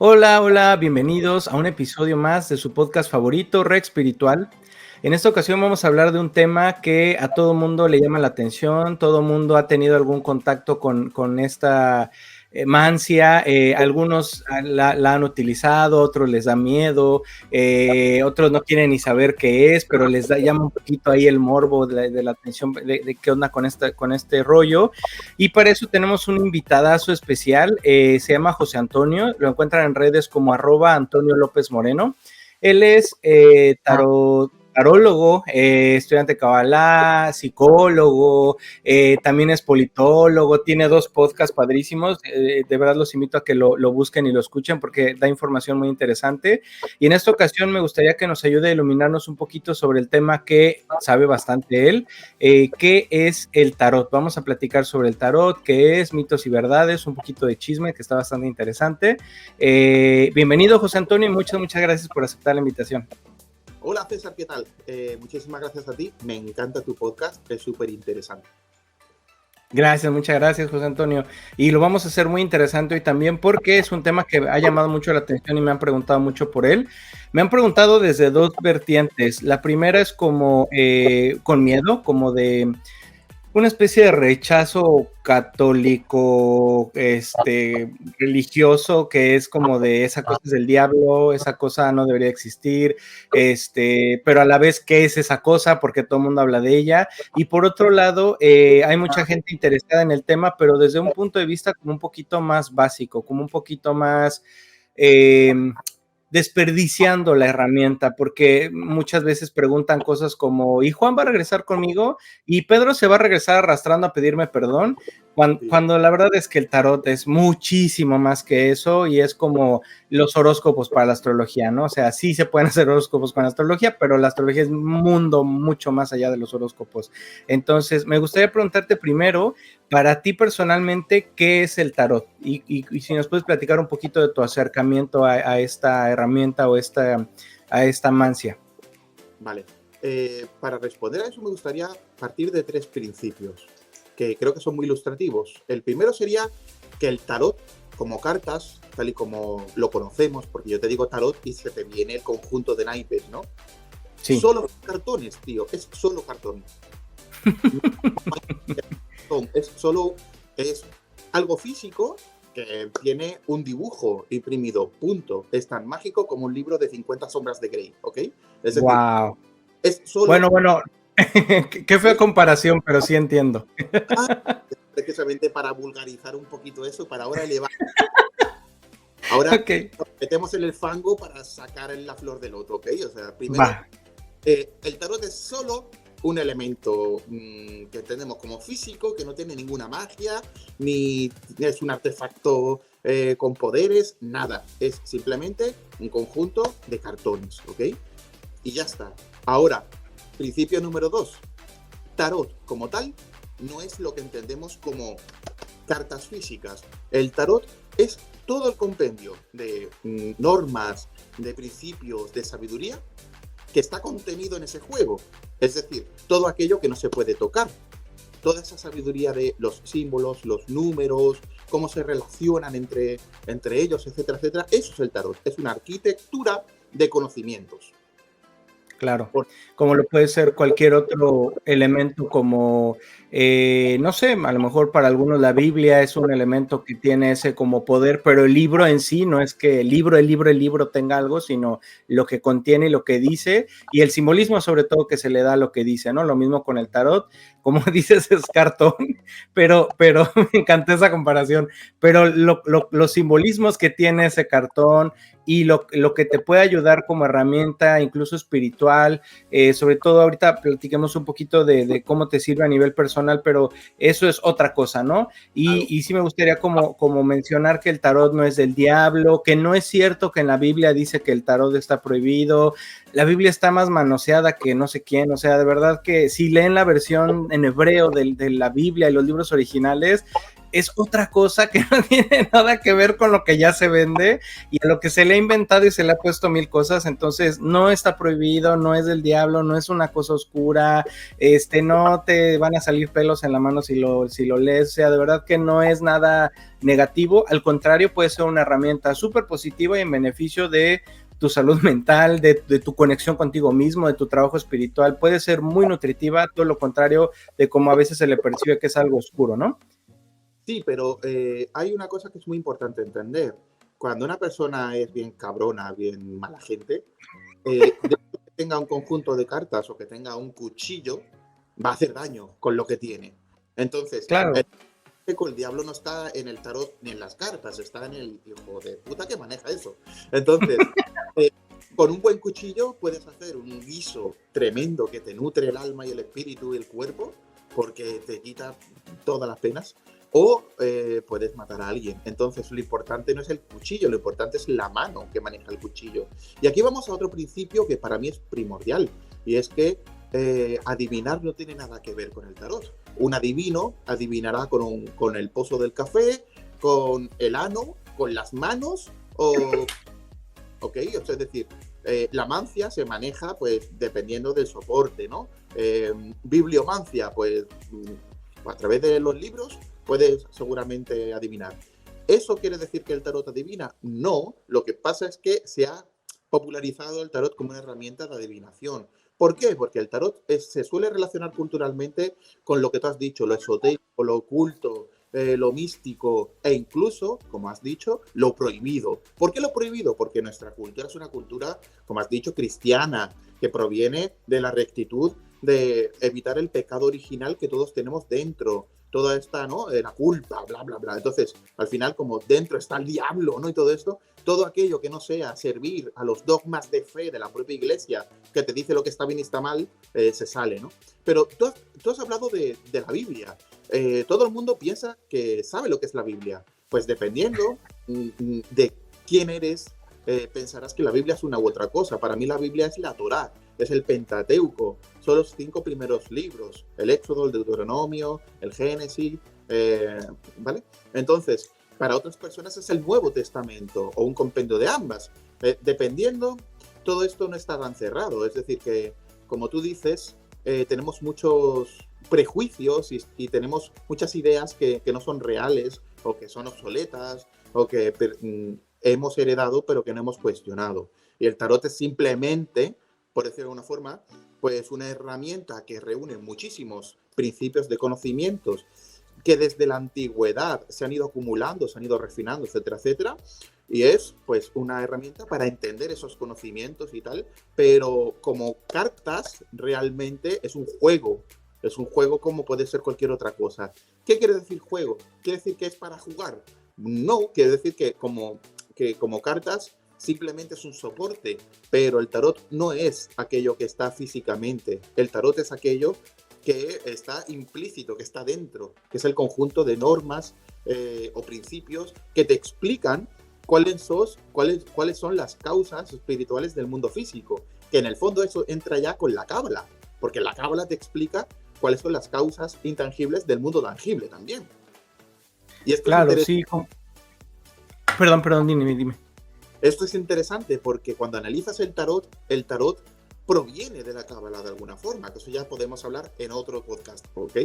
Hola, hola, bienvenidos a un episodio más de su podcast favorito, Re Espiritual. En esta ocasión vamos a hablar de un tema que a todo mundo le llama la atención, todo mundo ha tenido algún contacto con esta mancia, algunos la han utilizado, otros les da miedo, otros no quieren ni saber qué es, pero llama un poquito ahí el morbo de la atención de qué onda con este rollo. Y para eso tenemos un invitadazo especial, se llama José Antonio, lo encuentran en redes como @Antonio López Moreno. Él es tarólogo, estudiante de Kabbalah, psicólogo, también es politólogo, tiene 2 podcasts padrísimos, de verdad los invito a que lo busquen y lo escuchen porque da información muy interesante. Y en esta ocasión me gustaría que nos ayude a iluminarnos un poquito sobre el tema que sabe bastante él, ¿qué es el tarot? Vamos a platicar sobre el tarot, qué es, mitos y verdades, un poquito de chisme que está bastante interesante. Bienvenido, José Antonio, y muchas gracias por aceptar la invitación. Hola César, ¿qué tal? Muchísimas gracias a ti, me encanta tu podcast, es súper interesante. Gracias, muchas gracias, José Antonio. Y lo vamos a hacer muy interesante hoy también porque es un tema que ha llamado mucho la atención y me han preguntado mucho por él. Me han preguntado desde 2 vertientes. La primera es como con miedo, como de una especie de rechazo católico, religioso, que es como de esa cosa es del diablo, esa cosa no debería existir, pero a la vez, ¿qué es esa cosa? Porque todo el mundo habla de ella. Y por otro lado, hay mucha gente interesada en el tema, pero desde un punto de vista como un poquito más básico, como un poquito más desperdiciando la herramienta, porque muchas veces preguntan cosas como, ¿y Juan va a regresar conmigo? ¿Y Pedro se va a regresar arrastrando a pedirme perdón? Cuando la verdad es que el tarot es muchísimo más que eso y es como los horóscopos para la astrología, ¿no? O sea, sí se pueden hacer horóscopos con la astrología, pero la astrología es un mundo mucho más allá de los horóscopos. Entonces, me gustaría preguntarte primero, para ti personalmente, ¿qué es el tarot? Y si nos puedes platicar un poquito de tu acercamiento a esta herramienta o a esta mancia. Vale, para responder a eso me gustaría partir de 3 principios, que creo que son muy ilustrativos. El primero sería que el tarot, como cartas, tal y como lo conocemos, porque yo te digo tarot y se te viene el conjunto de naipes, ¿no? Sí. Solo cartones, tío, es solo cartones. Es algo físico que tiene un dibujo imprimido, punto. Es tan mágico como un libro de 50 sombras de Grey, ¿ok? Es decir, wow. es solo... Bueno, qué fea comparación, pero sí entiendo. Precisamente para vulgarizar un poquito eso, para ahora elevar. Ahora okay. Nos metemos en el fango para sacar la flor del loto, ¿ok? O sea, primero, el tarot es solo un elemento que entendemos como físico, que no tiene ninguna magia, ni es un artefacto con poderes, nada. Es simplemente un conjunto de cartones, ¿ok? Y ya está. Ahora, principio número 2. Tarot, como tal, no es lo que entendemos como cartas físicas. El tarot es todo el compendio de normas, de principios, de sabiduría que está contenido en ese juego. Es decir, todo aquello que no se puede tocar. Toda esa sabiduría de los símbolos, los números, cómo se relacionan entre ellos, etcétera, etcétera. Eso es el tarot. Es una arquitectura de conocimientos. Claro, como lo puede ser cualquier otro elemento como, no sé, a lo mejor para algunos la Biblia es un elemento que tiene ese como poder, pero el libro en sí no es que el libro tenga algo, sino lo que contiene y lo que dice, y el simbolismo sobre todo que se le da a lo que dice, ¿no? Lo mismo con el tarot, como dices, es cartón, pero me encantó esa comparación, pero los simbolismos que tiene ese cartón y lo que te puede ayudar como herramienta, incluso espiritual, sobre todo ahorita platiquemos un poquito de cómo te sirve a nivel personal, pero eso es otra cosa, ¿no? Y sí me gustaría como mencionar que el tarot no es del diablo, que no es cierto que en la Biblia dice que el tarot está prohibido, la Biblia está más manoseada que no sé quién, o sea, de verdad que si leen la versión en hebreo de la Biblia y los libros originales, es otra cosa que no tiene nada que ver con lo que ya se vende y a lo que se le ha inventado y se le ha puesto mil cosas. Entonces no está prohibido, no es del diablo, no es una cosa oscura, no te van a salir pelos en la mano si lo lees. O sea, de verdad que no es nada negativo, al contrario, puede ser una herramienta súper positiva y en beneficio de tu salud mental, de tu conexión contigo mismo, de tu trabajo espiritual. Puede ser muy nutritiva, todo lo contrario de como a veces se le percibe que es algo oscuro, ¿no? Sí, pero hay una cosa que es muy importante entender. Cuando una persona es bien cabrona, bien mala gente, que tenga un conjunto de cartas o que tenga un cuchillo, va a hacer daño con lo que tiene. Entonces, claro. El diablo no está en el tarot ni en las cartas, está en el hijo de puta que maneja eso. Entonces, con un buen cuchillo puedes hacer un guiso tremendo que te nutre el alma y el espíritu y el cuerpo, porque te quita todas las penas. O puedes matar a alguien. Entonces lo importante no es el cuchillo, lo importante es la mano que maneja el cuchillo. Y aquí vamos a otro principio que para mí es primordial, y es que adivinar no tiene nada que ver con el tarot. Un adivino adivinará con el pozo del café, con el ano, con las manos, ¿ok? O sea, es decir, la mancia se maneja pues dependiendo del soporte, ¿no? Bibliomancia, pues a través de los libros puedes seguramente adivinar. ¿Eso quiere decir que el tarot adivina? No, lo que pasa es que se ha popularizado el tarot como una herramienta de adivinación. ¿Por qué? Porque el tarot se suele relacionar culturalmente con lo que tú has dicho, lo esotérico, lo oculto, lo místico e incluso, como has dicho, lo prohibido. ¿Por qué lo prohibido? Porque nuestra cultura es una cultura, como has dicho, cristiana, que proviene de la rectitud de evitar el pecado original que todos tenemos dentro, toda esta, ¿no? La culpa, bla, bla, bla. Entonces, al final, como dentro está el diablo, ¿no? Y todo esto, todo aquello que no sea servir a los dogmas de fe de la propia iglesia, que te dice lo que está bien y está mal, se sale, ¿no? Pero tú has hablado de la Biblia. Todo el mundo piensa que sabe lo que es la Biblia. Pues dependiendo de quién eres, pensarás que la Biblia es una u otra cosa. Para mí la Biblia es la Torá, es el Pentateuco, son los 5 primeros libros, el Éxodo, el Deuteronomio, el Génesis, ¿vale? Entonces, para otras personas es el Nuevo Testamento o un compendio de ambas. Dependiendo, todo esto no está tan cerrado, es decir, que, como tú dices, tenemos muchos prejuicios y tenemos muchas ideas que no son reales o que son obsoletas o que hemos heredado pero que no hemos cuestionado. Y el tarot es simplemente, por decirlo de alguna forma, pues una herramienta que reúne muchísimos principios de conocimientos que desde la antigüedad se han ido acumulando, se han ido refinando, etcétera, etcétera, y es pues una herramienta para entender esos conocimientos y tal, pero como cartas realmente es un juego como puede ser cualquier otra cosa. ¿Qué quiere decir juego? ¿Quiere decir que es para jugar? No, quiere decir que como cartas simplemente es un soporte, pero el tarot no es aquello que está físicamente, el tarot es aquello que está implícito, que está dentro, que es el conjunto de normas o principios que te explican cuáles son las causas espirituales del mundo físico, que en el fondo eso entra ya con la cábala, porque la cábala te explica cuáles son las causas intangibles del mundo tangible también. Y esto claro, sí. Perdón, dime. Esto es interesante porque cuando analizas el tarot proviene de la cábala de alguna forma, que eso ya podemos hablar en otro podcast, ¿ok?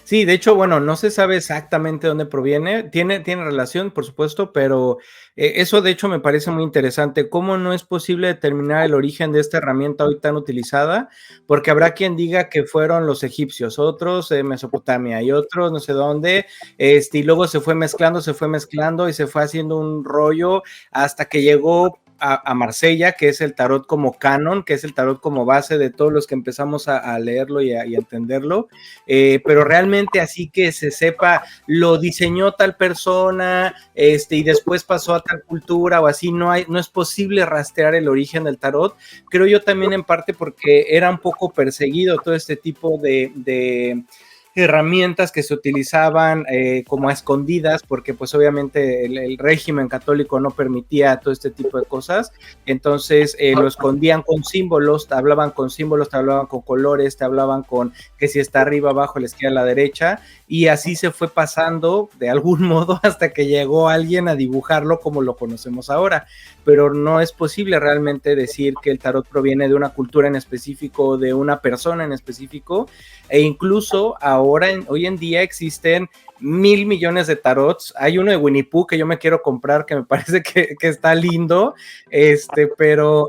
Sí, de hecho, bueno, no se sabe exactamente dónde proviene, tiene relación, por supuesto, pero eso de hecho me parece muy interesante, cómo no es posible determinar el origen de esta herramienta hoy tan utilizada, porque habrá quien diga que fueron los egipcios, otros Mesopotamia y otros no sé dónde, y luego se fue mezclando y se fue haciendo un rollo hasta que llegó a Marsella, que es el tarot como canon, que es el tarot como base de todos los que empezamos a leerlo y a entenderlo, pero realmente así que se sepa, lo diseñó tal persona, y después pasó a tal cultura o así, no es posible rastrear el origen del tarot, creo yo también en parte porque era un poco perseguido todo este tipo de herramientas que se utilizaban como a escondidas, porque pues obviamente el régimen católico no permitía todo este tipo de cosas, entonces lo escondían con símbolos, te hablaban con símbolos, te hablaban con colores, te hablaban con que si está arriba, abajo, a la izquierda, a la derecha, y así se fue pasando de algún modo hasta que llegó alguien a dibujarlo como lo conocemos ahora, pero no es posible realmente decir que el tarot proviene de una cultura en específico, de una persona en específico, e incluso ahora, hoy en día existen 1,000 millones de tarots. Hay uno de Winnie Pooh que yo me quiero comprar, que me parece que está lindo, pero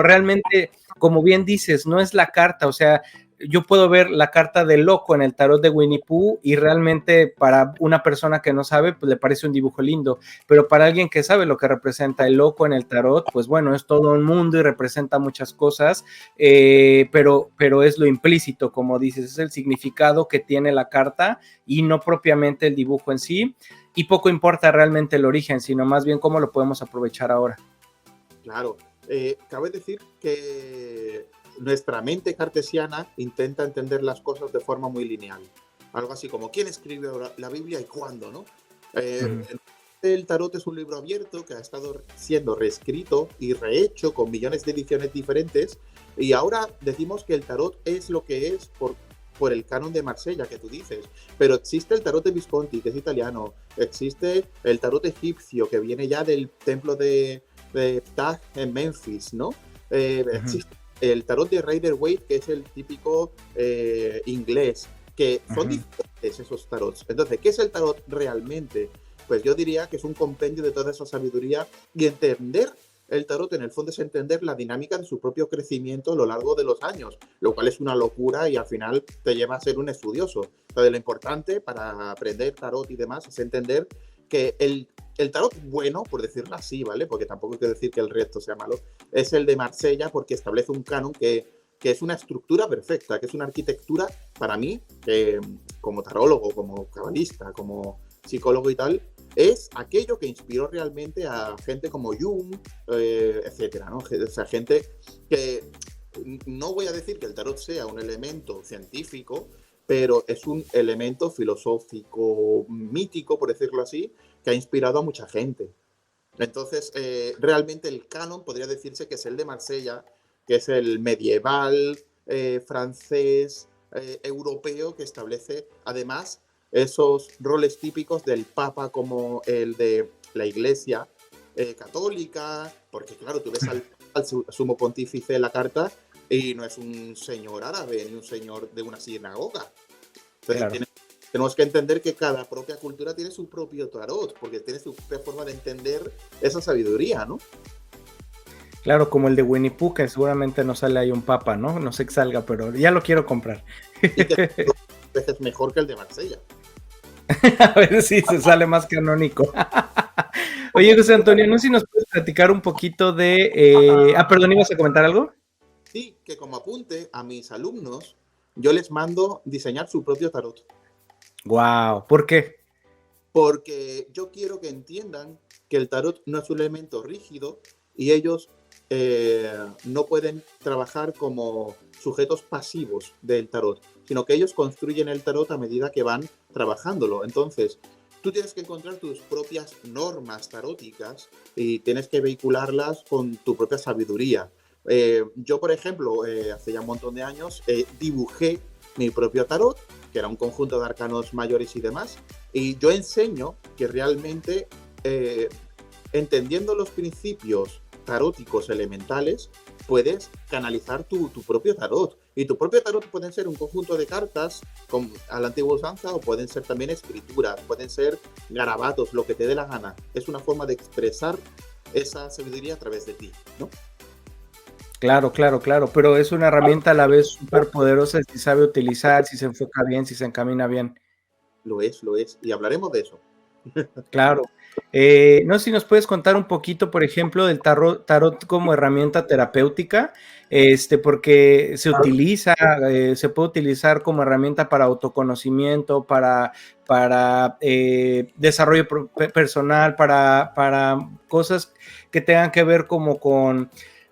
realmente, como bien dices, no es la carta, o sea, yo puedo ver la carta del loco en el tarot de Winnie Pooh y realmente para una persona que no sabe, pues le parece un dibujo lindo, pero para alguien que sabe lo que representa el loco en el tarot, pues bueno, es todo un mundo y representa muchas cosas, pero es lo implícito, como dices, es el significado que tiene la carta y no propiamente el dibujo en sí, y poco importa realmente el origen, sino más bien cómo lo podemos aprovechar ahora. Claro, cabe decir que nuestra mente cartesiana intenta entender las cosas de forma muy lineal. Algo así como, ¿quién escribió la Biblia y cuándo, no? El tarot es un libro abierto que ha estado siendo reescrito y rehecho con millones de ediciones diferentes, y ahora decimos que el tarot es lo que es por el canon de Marsella que tú dices, pero existe el tarot de Visconti, que es italiano, existe el tarot egipcio, que viene ya del templo de Ptah en Memphis, ¿no? Existe el tarot de Rider-Waite, que es el típico inglés, que son diferentes esos tarots. Entonces, ¿qué es el tarot realmente? Pues yo diría que es un compendio de toda esa sabiduría, y entender el tarot en el fondo es entender la dinámica de su propio crecimiento a lo largo de los años, lo cual es una locura y al final te lleva a ser un estudioso. Entonces, lo importante para aprender tarot y demás es entender que el tarot bueno, por decirlo así, ¿vale? Porque tampoco hay que decir que el resto sea malo, es el de Marsella, porque establece un canon que es una estructura perfecta, que es una arquitectura, para mí, que como tarólogo, como cabalista, como psicólogo y tal, es aquello que inspiró realmente a gente como Jung, etcétera, ¿no? O sea, gente que, no voy a decir que el tarot sea un elemento científico, pero es un elemento filosófico, mítico, por decirlo así, que ha inspirado a mucha gente. Entonces, realmente el canon podría decirse que es el de Marsella, que es el medieval, francés, europeo, que establece además esos roles típicos del Papa, como el de la Iglesia católica, porque claro, tú ves al sumo pontífice en la carta y no es un señor árabe ni un señor de una sinagoga. Entonces, claro. Tenemos que entender que cada propia cultura tiene su propio tarot, porque tiene su propia forma de entender esa sabiduría, ¿no? Claro, como el de Winnie Pooh, que seguramente no sale ahí un papa, ¿no? No sé que salga, pero ya lo quiero comprar. Y que es mejor que el de Marsella. A ver si se sale más canónico. Oye, José Antonio, no sé si nos puedes platicar un poquito de... perdón, ¿ibas a comentar algo? Sí, que como apunte a mis alumnos, yo les mando diseñar su propio tarot. Wow, ¿por qué? Porque yo quiero que entiendan que el tarot no es un elemento rígido y ellos no pueden trabajar como sujetos pasivos del tarot, sino que ellos construyen el tarot a medida que van trabajándolo. Entonces, tú tienes que encontrar tus propias normas taróticas y tienes que vehicularlas con tu propia sabiduría. Yo, por ejemplo, hace ya un montón de años, dibujé mi propio tarot, que era un conjunto de arcanos mayores y demás, y yo enseño que realmente, entendiendo los principios taróticos elementales, puedes canalizar tu propio tarot. Y tu propio tarot pueden ser un conjunto de cartas a la antigua usanza, o pueden ser también escrituras, pueden ser garabatos, lo que te dé la gana. Es una forma de expresar esa sabiduría a través de ti, ¿no? Claro, pero es una herramienta a la vez súper poderosa si sabe utilizar, si se enfoca bien, si se encamina bien. Lo es, y hablaremos de eso. Claro. No sé si nos puedes contar un poquito, por ejemplo, del tarot como herramienta terapéutica, porque se utiliza, se puede utilizar como herramienta para autoconocimiento, para desarrollo personal, para cosas que tengan que ver como con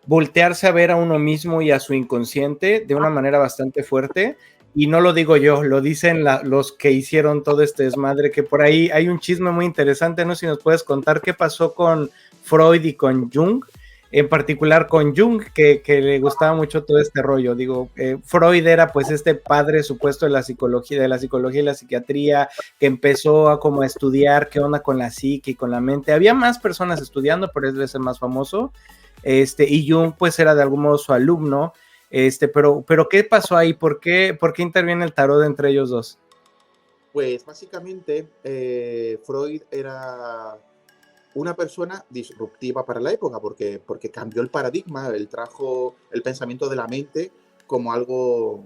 voltearse a ver a uno mismo y a su inconsciente de una manera bastante fuerte. y no lo digo yo, lo dicen los que hicieron todo este desmadre, que por ahí hay un chisme muy interesante, no sé si nos puedes contar qué pasó con Freud y con Jung, en particular con Jung, que le gustaba mucho todo este rollo. Digo, Freud era pues este padre supuesto de la psicología y la psiquiatría, que empezó a como a estudiar qué onda con la psique y con la mente. Había más personas estudiando, pero él es el más famoso, y Jung pues era de algún modo su alumno, pero ¿qué pasó ahí? ¿Por qué interviene el tarot entre ellos dos? Pues básicamente Freud era una persona disruptiva para la época porque cambió el paradigma, él trajo el pensamiento de la mente como algo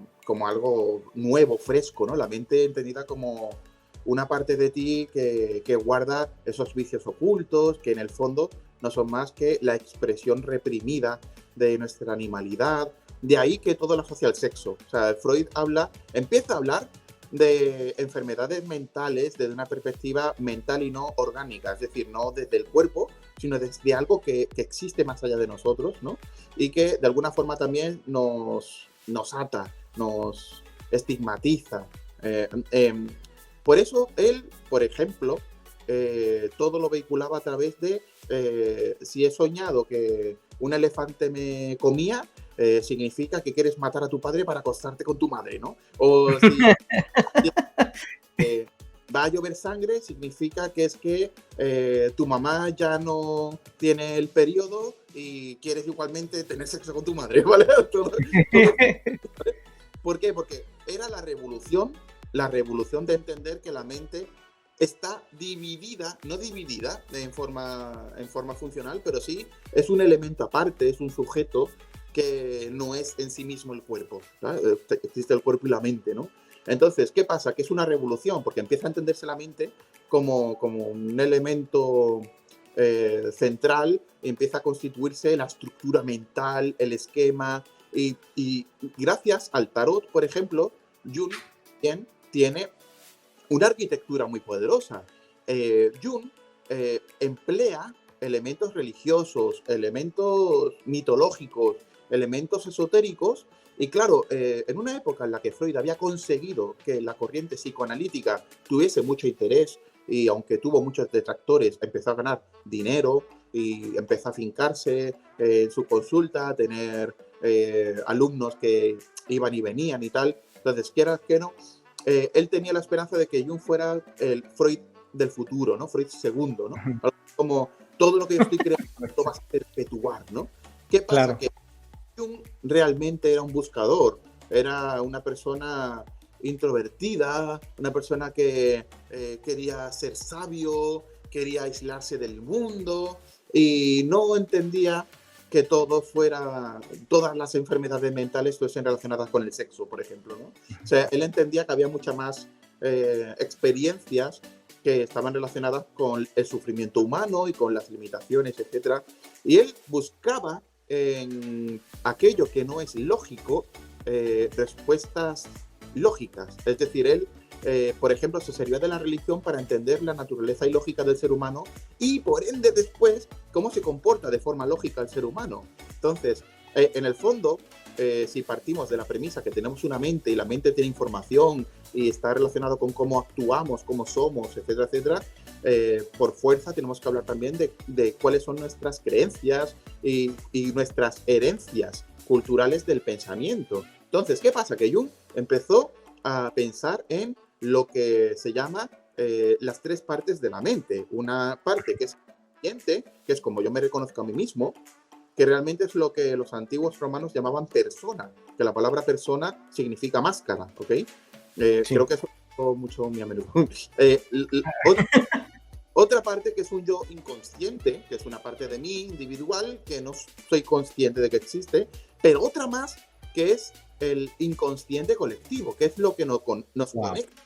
nuevo, fresco, ¿no? La mente entendida como una parte de ti que guarda esos vicios ocultos, que en el fondo no son más que la expresión reprimida de nuestra animalidad. De ahí que todo lo asocia al sexo. O sea, Freud empieza a hablar de enfermedades mentales desde una perspectiva mental y no orgánica, es decir, no desde el cuerpo, sino desde algo que existe más allá de nosotros, ¿no? Y que de alguna forma también nos ata, nos estigmatiza. Por eso él, por ejemplo, todo lo vehiculaba a través de si he soñado que un elefante me comía, significa que quieres matar a tu padre para acostarte con tu madre, ¿no? O si va a llover sangre, significa que es que tu mamá ya no tiene el periodo y quieres igualmente tener sexo con tu madre, ¿vale? Todo. ¿Por qué? Porque era la revolución de entender que la mente está dividida, no dividida en forma funcional, pero sí es un elemento aparte, es un sujeto que no es en sí mismo el cuerpo, ¿sabes? Existe el cuerpo y la mente, ¿no? Entonces, ¿qué pasa? Que es una revolución, porque empieza a entenderse la mente como un elemento central, empieza a constituirse la estructura mental, el esquema, y gracias al tarot, por ejemplo, Jung tiene una arquitectura muy poderosa. Jung emplea elementos religiosos, elementos mitológicos, elementos esotéricos, y claro, en una época en la que Freud había conseguido que la corriente psicoanalítica tuviese mucho interés, y aunque tuvo muchos detractores, empezó a ganar dinero y empezó a fincarse en su consulta, a tener alumnos que iban y venían y tal. Entonces, quieras que no, él tenía la esperanza de que Jung fuera el Freud del futuro, ¿no? Freud segundo, ¿no? Algo como todo lo que yo estoy creando lo vas a perpetuar, ¿no? ¿Qué pasa? Claro. Que Jung realmente era un buscador, era una persona introvertida, una persona que quería ser sabio, quería aislarse del mundo y no entendía que todas las enfermedades mentales estuviesen relacionadas con el sexo, por ejemplo, ¿no? O sea, él entendía que había muchas más experiencias que estaban relacionadas con el sufrimiento humano y con las limitaciones, etc. Y él buscaba en aquello que no es lógico respuestas lógicas. Es decir, él, por ejemplo, se servía de la religión para entender la naturaleza ilógica del ser humano y, por ende, después, cómo se comporta de forma lógica el ser humano. Entonces, en el fondo, si partimos de la premisa que tenemos una mente y la mente tiene información y está relacionado con cómo actuamos, cómo somos, etcétera, etcétera, por fuerza tenemos que hablar también de cuáles son nuestras creencias y nuestras herencias culturales del pensamiento. Entonces, ¿qué pasa? Que Jung empezó a pensar en lo que se llama las tres partes de la mente. Una parte que es consciente, que es como yo me reconozco a mí mismo, que realmente es lo que los antiguos romanos llamaban persona, que la palabra persona significa máscara, ¿ok? Sí. Creo que eso mucho muy a menudo. Otra parte que es un yo inconsciente, que es una parte de mí individual, que no soy consciente de que existe, pero otra más que es el inconsciente colectivo, que es lo que nos conecta,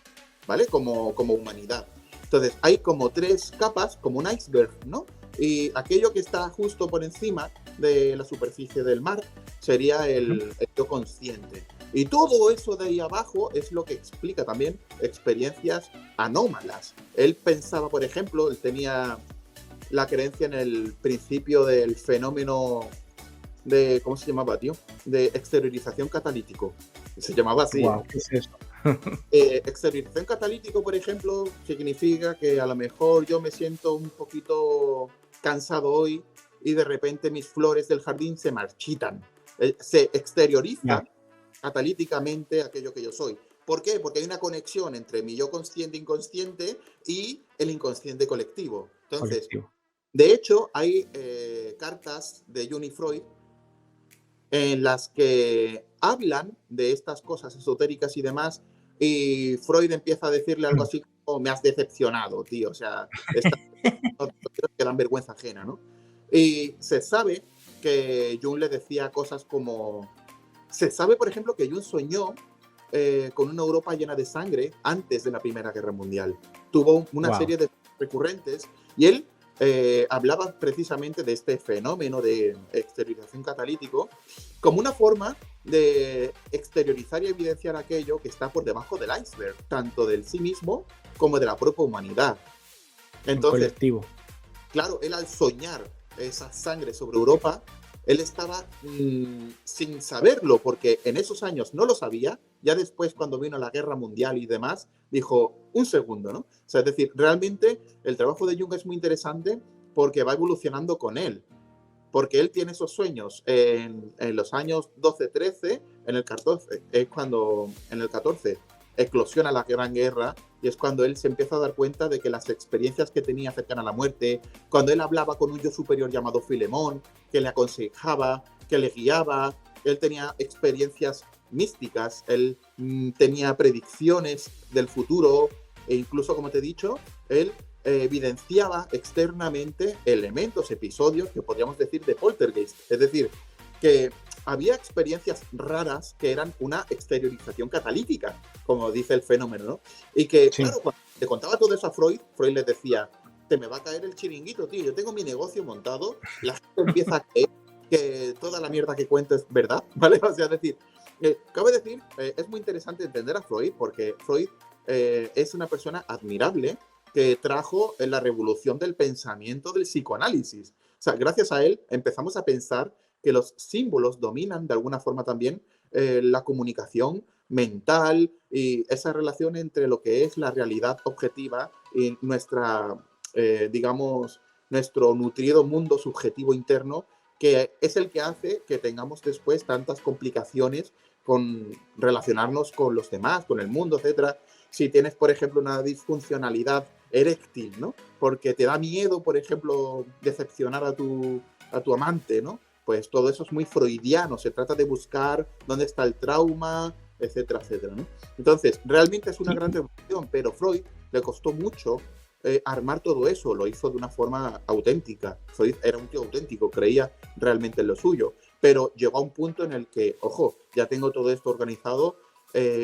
¿vale? Como humanidad. Entonces, hay como tres capas, como un iceberg, ¿no? Y aquello que está justo por encima de la superficie del mar sería el yo consciente. Y todo eso de ahí abajo es lo que explica también experiencias anómalas. Él pensaba, por ejemplo, él tenía la creencia en el principio del fenómeno de, ¿cómo se llamaba, tío? De exteriorización catalítico. Se llamaba así. Wow, ¿qué es eso? Exteriorización catalítico, por ejemplo, significa que a lo mejor yo me siento un poquito cansado hoy y de repente mis flores del jardín se marchitan. Se exterioriza catalíticamente aquello que yo soy. ¿Por qué? Porque hay una conexión entre mi yo consciente e inconsciente y el inconsciente colectivo. Entonces, de hecho, hay cartas de Jung y Freud en las que hablan de estas cosas esotéricas y demás, y Freud empieza a decirle algo así como: me has decepcionado, tío, o sea, estas que dan vergüenza ajena, ¿no? Y se sabe que Jung le decía cosas como... Se sabe, por ejemplo, que Jung soñó con una Europa llena de sangre antes de la Primera Guerra Mundial. Tuvo una serie de recurrentes y él hablaba precisamente de este fenómeno de exteriorización catalítico como una forma de exteriorizar y evidenciar aquello que está por debajo del iceberg, tanto del sí mismo como de la propia humanidad. Entonces, claro, él al soñar esa sangre sobre Europa, él estaba sin saberlo, porque en esos años no lo sabía. Ya después, cuando vino la Guerra Mundial y demás, dijo, un segundo, ¿no? O sea, es decir, realmente el trabajo de Jung es muy interesante porque va evolucionando con él. Porque él tiene esos sueños en los años 12-13, en el 14, es cuando en el 14 eclosiona la Gran Guerra, y es cuando él se empieza a dar cuenta de que las experiencias que tenía cercana a la muerte, cuando él hablaba con un yo superior llamado Filemón, que le aconsejaba, que le guiaba, él tenía experiencias místicas, él tenía predicciones del futuro, e incluso, como te he dicho, él evidenciaba externamente elementos, episodios que podríamos decir de poltergeist, es decir, que había experiencias raras que eran una exteriorización catalítica, como dice el fenómeno, ¿no? Y que, claro, cuando le contaba todo eso a Freud, Freud les decía, te me va a caer el chiringuito, tío, yo tengo mi negocio montado, la gente empieza a creer que toda la mierda que cuento es verdad, ¿vale? O sea, es decir, cabe decir, es muy interesante entender a Freud, porque Freud es una persona admirable que trajo en la revolución del pensamiento del psicoanálisis. O sea, gracias a él empezamos a pensar que los símbolos dominan de alguna forma también la comunicación mental y esa relación entre lo que es la realidad objetiva y nuestra, digamos, nuestro nutrido mundo subjetivo interno, que es el que hace que tengamos después tantas complicaciones con relacionarnos con los demás, con el mundo, etcétera. Si tienes, por ejemplo, una disfuncionalidad eréctil, ¿no? Porque te da miedo, por ejemplo, decepcionar a tu amante, ¿no? Pues todo eso es muy freudiano, se trata de buscar dónde está el trauma, etcétera, etcétera, ¿no? Entonces, realmente es una gran revolución, pero Freud le costó mucho armar todo eso, lo hizo de una forma auténtica. Freud era un tío auténtico, creía realmente en lo suyo, pero llegó a un punto en el que, ojo, ya tengo todo esto organizado,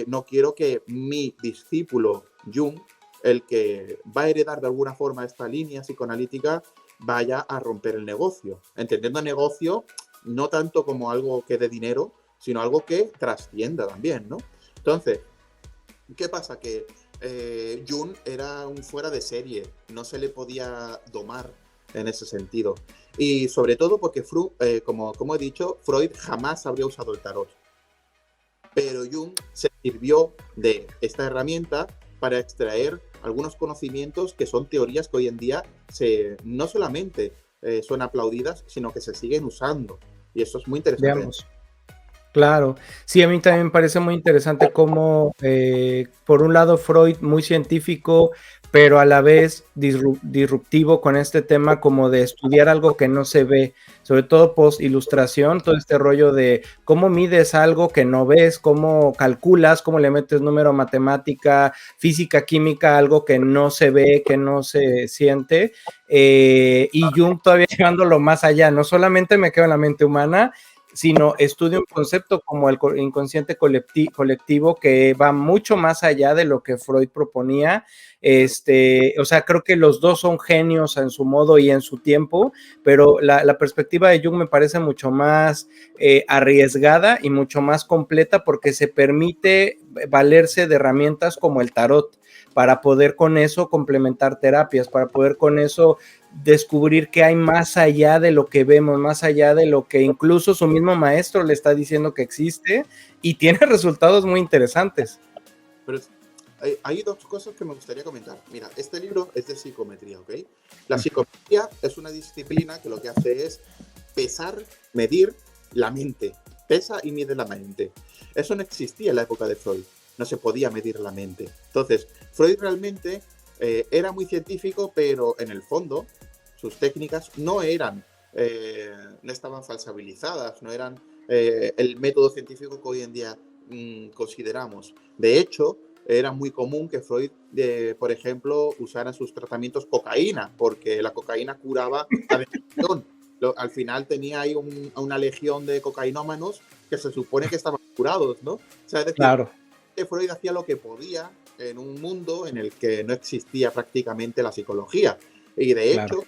no quiero que mi discípulo Jung, el que va a heredar de alguna forma esta línea psicoanalítica, vaya a romper el negocio. Entendiendo negocio no tanto como algo que dé dinero, sino algo que trascienda también, ¿no? Entonces, ¿qué pasa? Que Jung era un fuera de serie, no se le podía domar en ese sentido. Y sobre todo porque, como he dicho, Freud jamás habría usado el tarot. Pero Jung se sirvió de esta herramienta para extraer algunos conocimientos que son teorías que hoy en día no solamente son aplaudidas, sino que se siguen usando. Y eso es muy interesante. Veamos. Claro, sí, a mí también me parece muy interesante cómo, por un lado, Freud muy científico, pero a la vez disruptivo con este tema como de estudiar algo que no se ve, sobre todo post-ilustración, todo este rollo de cómo mides algo que no ves, cómo calculas, cómo le metes número a matemática, física, química, algo que no se ve, que no se siente, y Jung todavía llevándolo más allá, no solamente me quedo en la mente humana, sino estudia un concepto como el inconsciente colectivo que va mucho más allá de lo que Freud proponía. O sea, creo que los dos son genios en su modo y en su tiempo, pero la perspectiva de Jung me parece mucho más arriesgada y mucho más completa porque se permite valerse de herramientas como el tarot para poder con eso complementar terapias, para poder con eso descubrir que hay más allá de lo que vemos, más allá de lo que incluso su mismo maestro le está diciendo que existe y tiene resultados muy interesantes. pero hay dos cosas que me gustaría comentar. Mira, este libro es de psicometría, ¿ok? La psicometría es una disciplina que lo que hace es pesar, medir la mente. Pesa y mide la mente. Eso no existía en la época de Freud. No se podía medir la mente. Entonces, Freud realmente era muy científico, pero en el fondo sus técnicas no estaban falsabilizadas, no eran el método científico que hoy en día consideramos. De hecho, era muy común que Freud, por ejemplo, usara en sus tratamientos cocaína, porque la cocaína curaba la depresión. Al final tenía ahí una legión de cocainómanos que se supone que estaban curados, ¿no? O sea, es decir, claro. Freud hacía lo que podía en un mundo en el que no existía prácticamente la psicología. Y de hecho,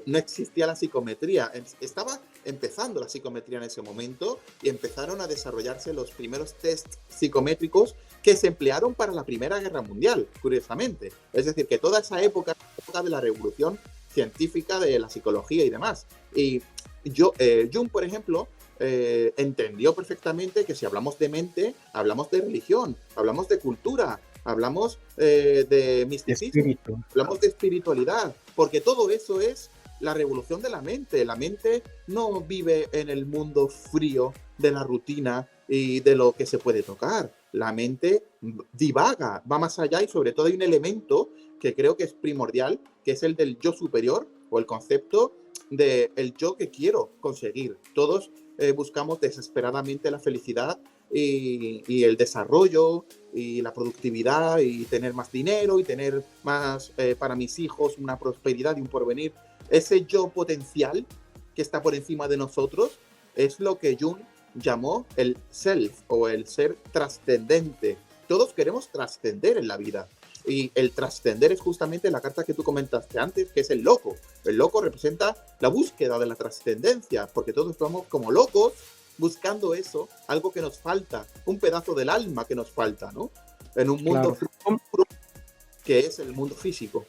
no existía la psicometría. Estaba empezando la psicometría en ese momento y empezaron a desarrollarse los primeros test psicométricos que se emplearon para la Primera Guerra Mundial, curiosamente. Es decir, que toda esa época de la revolución científica de la psicología y demás. Y Jung, por ejemplo, entendió perfectamente que si hablamos de mente, hablamos de religión, hablamos de cultura, hablamos de misticismo, hablamos de espiritualidad, porque todo eso es la revolución de la mente. La mente no vive en el mundo frío de la rutina y de lo que se puede tocar. La mente divaga, va más allá, y sobre todo hay un elemento que creo que es primordial, que es el del yo superior, o el concepto del yo que quiero conseguir. Todos buscamos desesperadamente la felicidad y el desarrollo y la productividad y tener más dinero y tener más para mis hijos, una prosperidad y un porvenir. Ese yo potencial que está por encima de nosotros es lo que Jung llamó el self, o el ser trascendente. Todos queremos trascender en la vida. Y el trascender es justamente la carta que tú comentaste antes, que es el loco. El loco representa la búsqueda de la trascendencia, porque todos estamos como locos buscando eso, algo que nos falta, un pedazo del alma que nos falta, ¿no? En un mundo que es el mundo físico.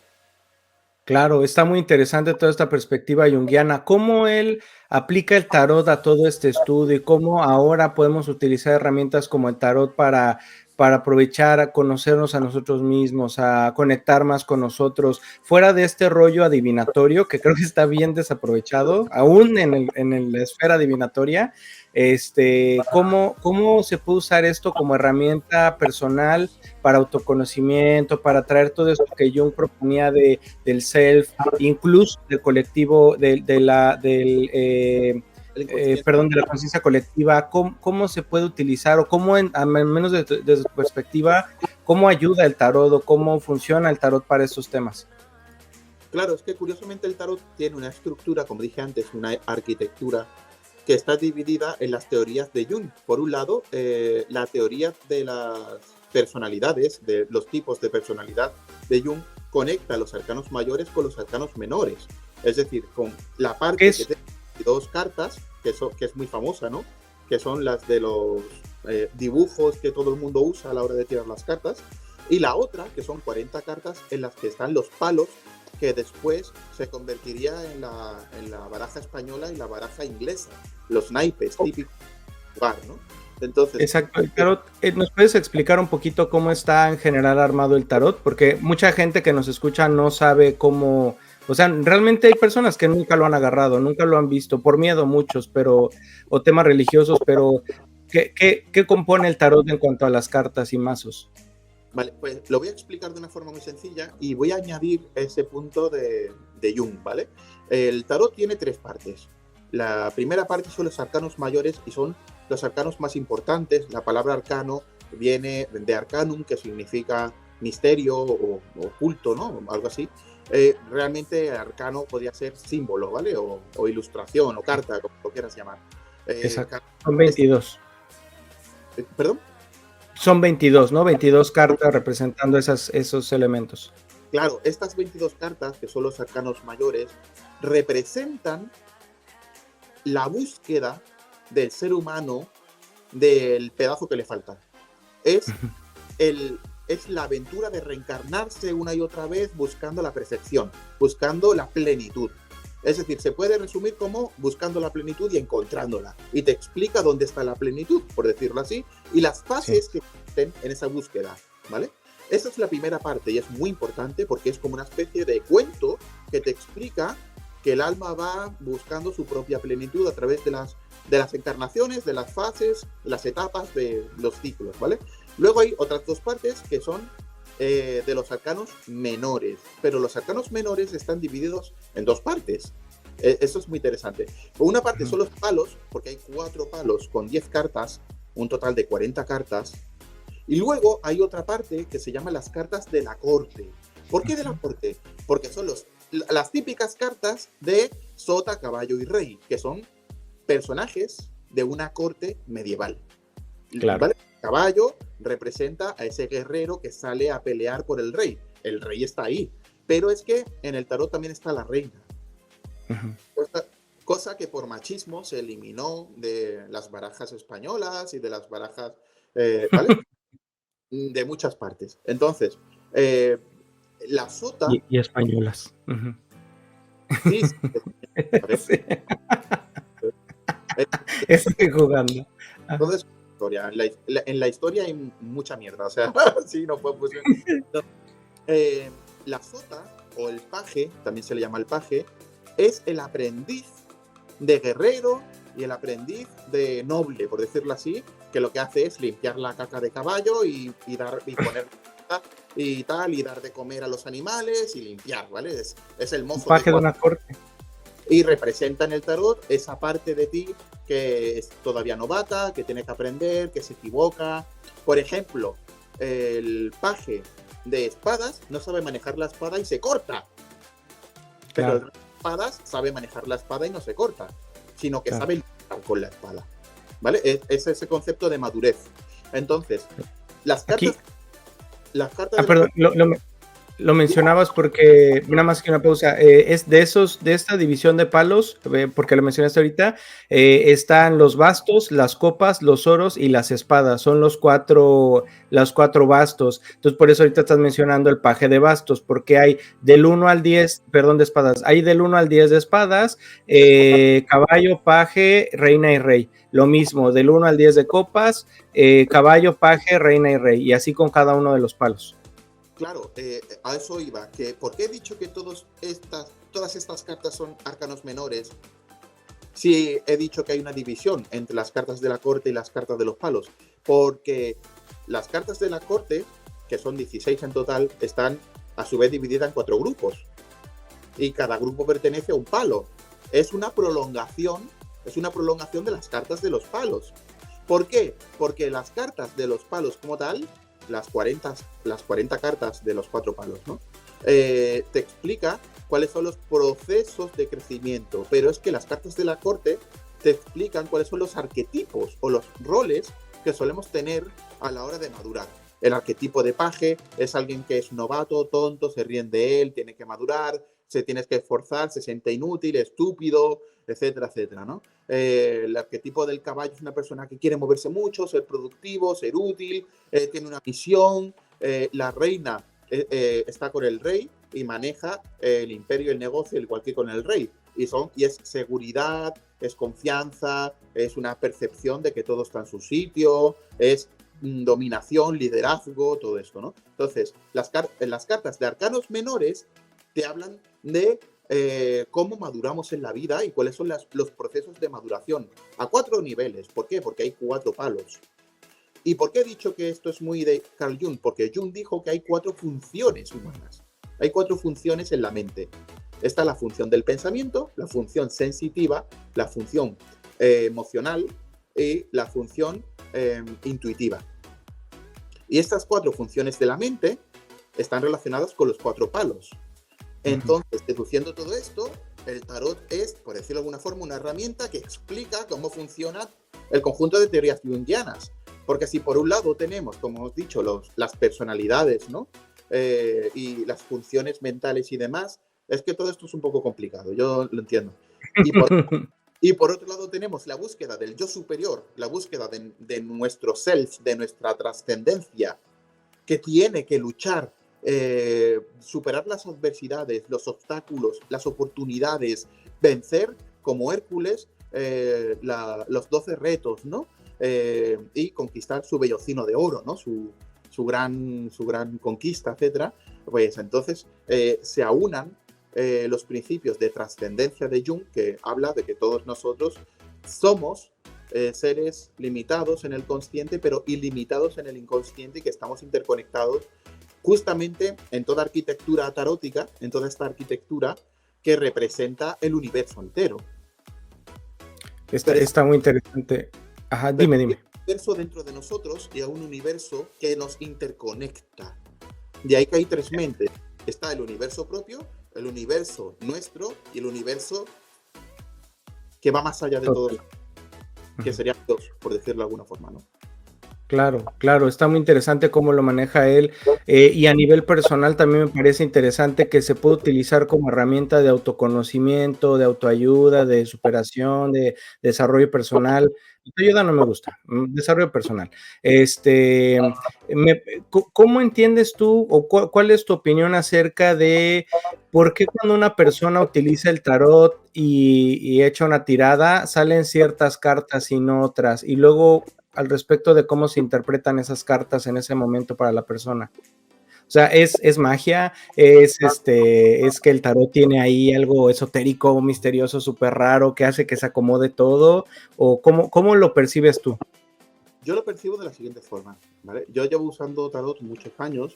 Claro, está muy interesante toda esta perspectiva junguiana. ¿Cómo él aplica el tarot a todo este estudio y cómo ahora podemos utilizar herramientas como el tarot para aprovechar a conocernos a nosotros mismos, a conectar más con nosotros, fuera de este rollo adivinatorio que creo que está bien desaprovechado, aún en la esfera adivinatoria? ¿Cómo se puede usar esto como herramienta personal para autoconocimiento, para traer todo esto que Jung proponía del self, incluso del colectivo, de la conciencia colectiva? ¿Cómo se puede utilizar, o cómo, al menos desde tu perspectiva, cómo ayuda el tarot o cómo funciona el tarot para estos temas? Claro, es que curiosamente el tarot tiene una estructura, como dije antes, una arquitectura que está dividida en las teorías de Jung. Por un lado, la teoría de las personalidades, de los tipos de personalidad de Jung, conecta los arcanos mayores con los arcanos menores. Es decir, con la parte que tiene dos cartas, que es muy famosa, ¿no? Que son las de los dibujos que todo el mundo usa a la hora de tirar las cartas, y la otra, que son 40 cartas en las que están los palos, que después se convertiría en la baraja española y la baraja inglesa, los naipes típicos del lugar, ¿no? Entonces, exacto, el tarot, ¿nos puedes explicar un poquito cómo está en general armado el tarot? Porque mucha gente que nos escucha no sabe cómo, o sea, realmente hay personas que nunca lo han agarrado, nunca lo han visto, por miedo muchos, o temas religiosos, pero ¿qué compone el tarot en cuanto a las cartas y mazos? Vale, pues lo voy a explicar de una forma muy sencilla y voy a añadir ese punto de Jung, ¿vale? El tarot tiene 3 partes. La primera parte son los arcanos mayores y son los arcanos más importantes. La palabra arcano viene de arcanum, que significa misterio o oculto, ¿no? Algo así. Realmente arcano podría ser símbolo, ¿vale? O ilustración o carta, como lo quieras llamar. Exacto. Son 22. ¿Perdón? Son 22, ¿no? 22 cartas representando esos elementos. Claro, estas 22 cartas, que son los arcanos mayores, representan la búsqueda del ser humano del pedazo que le falta. Es la aventura de reencarnarse una y otra vez buscando la perfección, buscando la plenitud. Es decir, se puede resumir como buscando la plenitud y encontrándola. Y te explica dónde está la plenitud, por decirlo así, y las fases que existen en esa búsqueda. ¿vale? Esa es la primera parte y es muy importante porque es como una especie de cuento que te explica que el alma va buscando su propia plenitud a través de las encarnaciones, de las fases, las etapas de los ciclos, ¿vale? Luego hay otras dos partes que son de los arcanos menores, pero los arcanos menores están divididos en dos partes. Eso es muy interesante. Por una parte son los palos, porque hay 4 palos con 10 cartas, un total de 40 cartas. Y luego hay otra parte que se llama las cartas de la corte. ¿Por qué de la corte? Porque son las típicas cartas de sota, caballo y rey, que son personajes de una corte medieval. Claro. ¿Vale? El caballo representa a ese guerrero que sale a pelear por el rey. El rey está ahí. Pero es que en el tarot también está la reina. Cosa que por machismo se eliminó de las barajas españolas y de las barajas, ¿vale? De muchas partes. Entonces, la sota... Y españolas. Sí, sí. Estoy jugando. Entonces, en la historia hay mucha mierda, o sea, sí, no puedo... la sota, o el paje, también se le llama el paje, es el aprendiz de guerrero y el aprendiz de noble, por decirlo así, que lo que hace es limpiar la caca de caballo y poner y tal, y dar de comer a los animales y limpiar, ¿vale? Es el mozo. Paje de una corte. Y representa en el tarot esa parte de ti que es todavía novata, que tiene que aprender, que se equivoca. Por ejemplo, el paje de espadas no sabe manejar la espada y se corta. Pero el rey de espadas sabe manejar la espada y no se corta, sino que sabe luchar con la espada. ¿Vale? Es ese concepto de madurez. Entonces, las cartas... Perdón, lo mencionabas porque, nada más que una pausa, es de esta división de palos, porque lo mencionaste ahorita, están los bastos, las copas, los oros y las espadas, son los cuatro bastos. Entonces, por eso ahorita estás mencionando el paje de bastos, porque hay del 1 al 10, perdón, de espadas, hay del 1 al 10 de espadas, caballo, paje, reina y rey. Lo mismo, del 1 al 10 de copas, caballo, paje, reina y rey, y así con cada uno de los palos. Claro, a eso iba, que ¿por qué he dicho que todas estas cartas son arcanos menores? Sí, he dicho que hay una división entre las cartas de la corte y las cartas de los palos, porque las cartas de la corte, que son 16 en total, están a su vez divididas en 4 grupos, y cada grupo pertenece a un palo. Es una prolongación de las cartas de los palos. ¿Por qué? Porque las cartas de los palos como tal, las 40 cartas de los 4 palos, ¿no? Te explica cuáles son los procesos de crecimiento, pero es que las cartas de la corte te explican cuáles son los arquetipos o los roles que solemos tener a la hora de madurar. El arquetipo de paje es alguien que es novato, tonto, se ríen de él, tiene que madurar, se tiene que esforzar, se siente inútil, estúpido, etcétera, etcétera, ¿no? El arquetipo del caballo es una persona que quiere moverse mucho, ser productivo, ser útil, tiene una misión. La reina está con el rey y maneja el imperio y el negocio igual que con el rey. Y es seguridad, es confianza, es una percepción de que todo está en su sitio, es dominación, liderazgo, todo esto, ¿no? Entonces, las cartas de arcanos menores te hablan de cómo maduramos en la vida y cuáles son los procesos de maduración a 4 niveles. ¿Por qué? Porque hay 4 palos. ¿Y por qué he dicho que esto es muy de Carl Jung? Porque Jung dijo que hay 4 funciones humanas. Hay 4 funciones en la mente. Está la función del pensamiento, la función sensitiva, la función emocional y la función intuitiva. Y estas 4 funciones de la mente están relacionadas con los 4 palos. Entonces, deduciendo todo esto, el tarot es, por decirlo de alguna forma, una herramienta que explica cómo funciona el conjunto de teorías junguianas. Porque si por un lado tenemos, como hemos dicho, las personalidades, ¿no? Y las funciones mentales y demás, es que todo esto es un poco complicado, yo lo entiendo. Y por otro lado tenemos la búsqueda del yo superior, la búsqueda de nuestro self, de nuestra trascendencia, que tiene que luchar, superar las adversidades, los obstáculos, las oportunidades, vencer como Hércules los 12 retos, ¿no? Y conquistar su vellocino de oro, ¿no? Su su gran conquista, etcétera, pues entonces se aunan los principios de trascendencia de Jung, que habla de que todos nosotros somos seres limitados en el consciente, pero ilimitados en el inconsciente, y que estamos interconectados justamente en toda arquitectura tarótica, en toda esta arquitectura que representa el universo entero. Está muy interesante. Ajá, dime. Un universo dentro de nosotros y a un universo que nos interconecta. De ahí que hay tres mentes. Está el universo propio, el universo nuestro y el universo que va más allá de todo, que sería Dios, por decirlo de alguna forma, ¿no? Claro, está muy interesante cómo lo maneja él, y a nivel personal también me parece interesante que se puede utilizar como herramienta de autoconocimiento, de autoayuda, de superación, de desarrollo personal. Autoayuda no me gusta, desarrollo personal. ¿Cómo entiendes tú o cuál es tu opinión acerca de por qué cuando una persona utiliza el tarot y echa una tirada, salen ciertas cartas y no otras? Y luego, al respecto de cómo se interpretan esas cartas en ese momento para la persona. O sea, ¿es magia? ¿Es que el tarot tiene ahí algo esotérico, misterioso, súper raro, que hace que se acomode todo? ¿O cómo lo percibes tú? Yo lo percibo de la siguiente forma, ¿vale? Yo llevo usando tarot muchos años.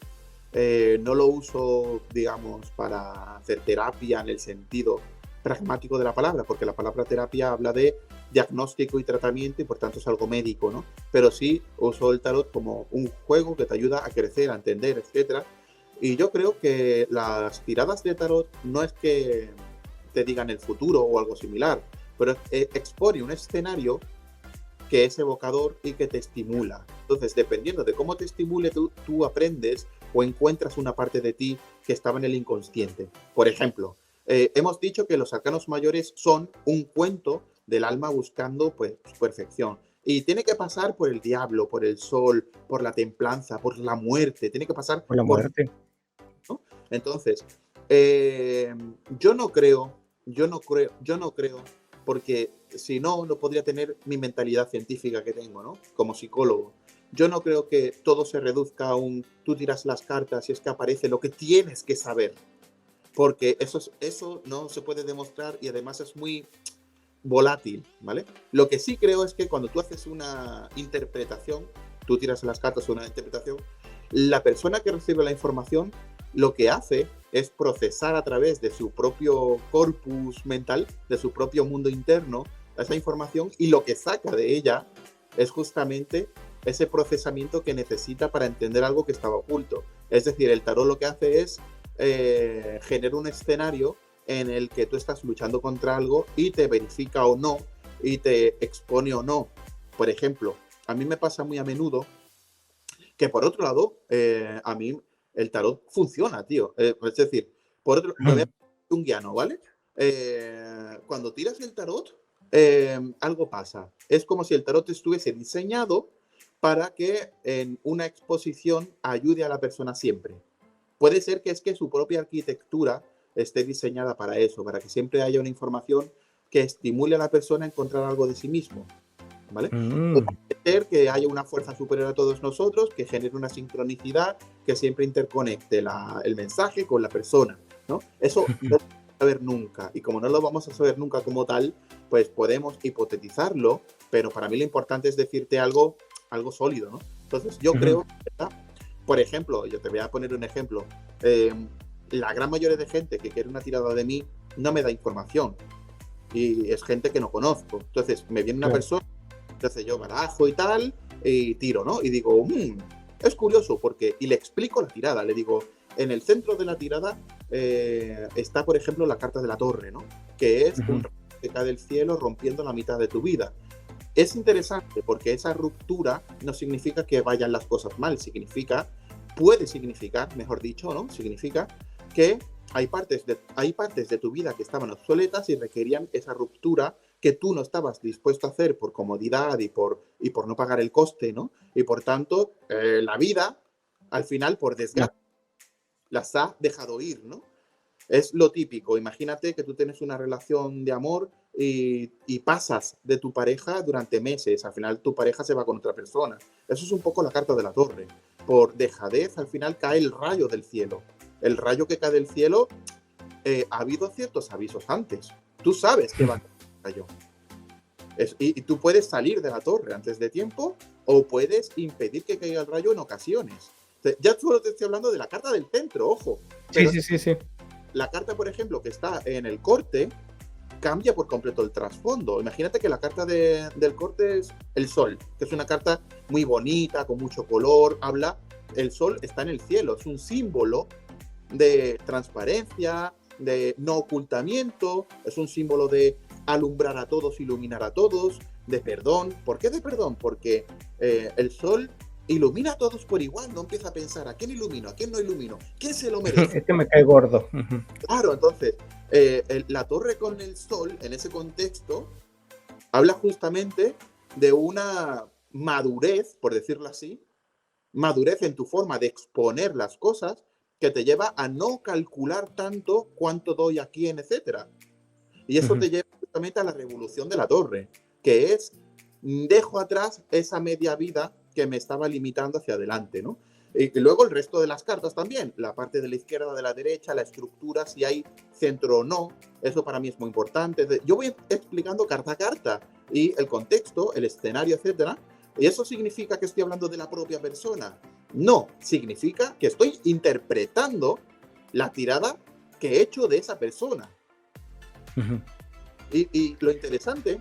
No lo uso, digamos, para hacer terapia en el sentido pragmático de la palabra, porque la palabra terapia habla de diagnóstico y tratamiento y por tanto es algo médico, ¿no? Pero sí uso el tarot como un juego que te ayuda a crecer, a entender, etcétera. Y yo creo que las tiradas de tarot no es que te digan el futuro o algo similar, pero expone un escenario que es evocador y que te estimula. Entonces, dependiendo de cómo te estimule, tú aprendes o encuentras una parte de ti que estaba en el inconsciente. Por ejemplo, hemos dicho que los arcanos mayores son un cuento del alma buscando pues, su perfección. Y tiene que pasar por el diablo, por el sol, por la templanza, por la muerte. Tiene que pasar por la muerte. ¿no? Entonces, yo no creo, porque si no, no podría tener mi mentalidad científica que tengo, ¿no? Como psicólogo. Yo no creo que todo se reduzca a un tú tiras las cartas y es que aparece lo que tienes que saber. Porque eso no se puede demostrar y además es muy volátil, ¿vale? Lo que sí creo es que cuando tú haces una interpretación, tú tiras las cartas una interpretación, la persona que recibe la información lo que hace es procesar a través de su propio corpus mental, de su propio mundo interno, esa información, y lo que saca de ella es justamente ese procesamiento que necesita para entender algo que estaba oculto. Es decir, el tarot lo que hace es generar un escenario en el que tú estás luchando contra algo y te verifica o no, y te expone o no. Por ejemplo, a mí me pasa muy a menudo que, por otro lado, a mí el tarot funciona, tío. Es decir, por otro lado, me voy a un guiano, ¿vale? Cuando tiras el tarot, algo pasa. Es como si el tarot estuviese diseñado para que en una exposición ayude a la persona siempre. Puede ser que es que su propia arquitectura esté diseñada para eso, para que siempre haya una información que estimule a la persona a encontrar algo de sí mismo, ¿vale? Puede ser que haya una fuerza superior a todos nosotros, que genere una sincronicidad, que siempre interconecte el mensaje con la persona, ¿no? Eso no lo vamos a saber nunca, y como no lo vamos a saber nunca como tal, pues podemos hipotetizarlo, pero para mí lo importante es decirte algo sólido, ¿no? Entonces yo creo que, por ejemplo, yo te voy a poner un ejemplo, la gran mayoría de gente que quiere una tirada de mí no me da información, y es gente que no conozco. Entonces me viene una persona, entonces yo barajo y tal, y tiro, ¿no? Y digo, es curioso, porque, y le explico la tirada, le digo, en el centro de la tirada está, por ejemplo, la carta de la torre, ¿no? Que es un rayo que cae del cielo rompiendo la mitad de tu vida. Es interesante porque esa ruptura no significa que vayan las cosas mal, puede significar, mejor dicho, ¿no? Significa que hay partes de tu vida que estaban obsoletas y requerían esa ruptura que tú no estabas dispuesto a hacer por comodidad y por no pagar el coste, ¿no? Y por tanto, la vida, al final, por desgracia, las ha dejado ir, ¿no? Es lo típico. Imagínate que tú tienes una relación de amor y pasas de tu pareja durante meses. Al final tu pareja se va con otra persona. Eso es un poco la carta de la torre. por dejadez, al final cae el rayo del cielo. El rayo que cae del cielo, ha habido ciertos avisos antes. Tú sabes que va a caer el rayo. Y tú puedes salir de la torre antes de tiempo o puedes impedir que caiga el rayo en ocasiones. O sea, ya solo te estoy hablando de la carta del centro, ojo. Pero sí. la carta, por ejemplo, que está en el corte, cambia por completo el trasfondo. Imagínate que la carta del corte es el sol, que es una carta muy bonita, con mucho color, el sol está en el cielo, es un símbolo de transparencia, de no ocultamiento, es un símbolo de alumbrar a todos, iluminar a todos, de perdón. ¿Por qué de perdón? Porque el sol ilumina a todos por igual, no empieza a pensar a quién ilumino, a quién no ilumino, quién se lo merece. Es que me cae gordo. Claro, entonces, la torre con el sol, en ese contexto, habla justamente de una madurez, por decirlo así, madurez en tu forma de exponer las cosas, que te lleva a no calcular tanto cuánto doy a quién, etc. Y eso te lleva justamente a la revolución de la torre, que es, dejo atrás esa media vida que me estaba limitando hacia adelante, ¿no? Y luego el resto de las cartas también, la parte de la izquierda, de la derecha, la estructura, si hay centro o no, eso para mí es muy importante. Yo voy explicando carta a carta y el contexto, el escenario, etcétera. ¿Y eso significa que estoy hablando de la propia persona? No, significa que estoy interpretando la tirada que he hecho de esa persona. Y lo interesante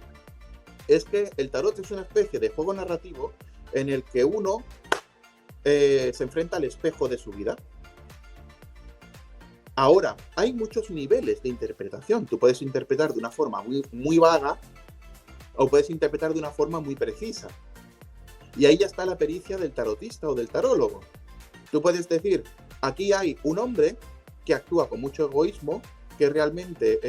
es que el tarot es una especie de juego narrativo en el que uno se enfrenta al espejo de su vida. Ahora, hay muchos niveles de interpretación. Tú puedes interpretar de una forma muy, muy vaga o puedes interpretar de una forma muy precisa. Y ahí ya está la pericia del tarotista o del tarólogo. Tú puedes decir, aquí hay un hombre que actúa con mucho egoísmo, que realmente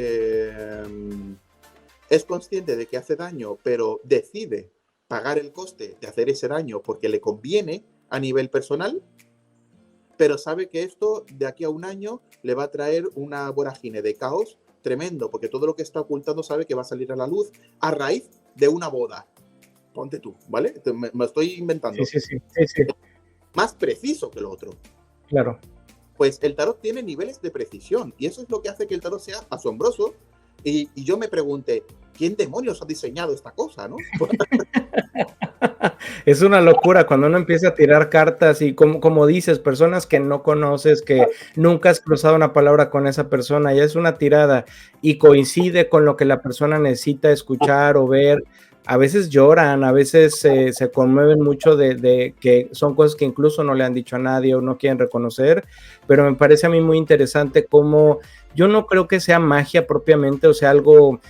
es consciente de que hace daño, pero decide pagar el coste de hacer ese daño porque le conviene a nivel personal, pero sabe que esto de aquí a un año le va a traer una vorágine de caos tremendo, porque todo lo que está ocultando sabe que va a salir a la luz a raíz de una boda. Ponte tú, ¿vale? Me estoy inventando. Sí. Más preciso que lo otro. Claro. Pues el tarot tiene niveles de precisión y eso es lo que hace que el tarot sea asombroso. Y yo me pregunté, ¿quién demonios ha diseñado esta cosa, no? Es una locura cuando uno empieza a tirar cartas y como dices, personas que no conoces, que nunca has cruzado una palabra con esa persona, ya es una tirada y coincide con lo que la persona necesita escuchar o ver. A veces lloran, a veces se conmueven mucho de que son cosas que incluso no le han dicho a nadie o no quieren reconocer, pero me parece a mí muy interesante cómo yo no creo que sea magia propiamente, o sea, algo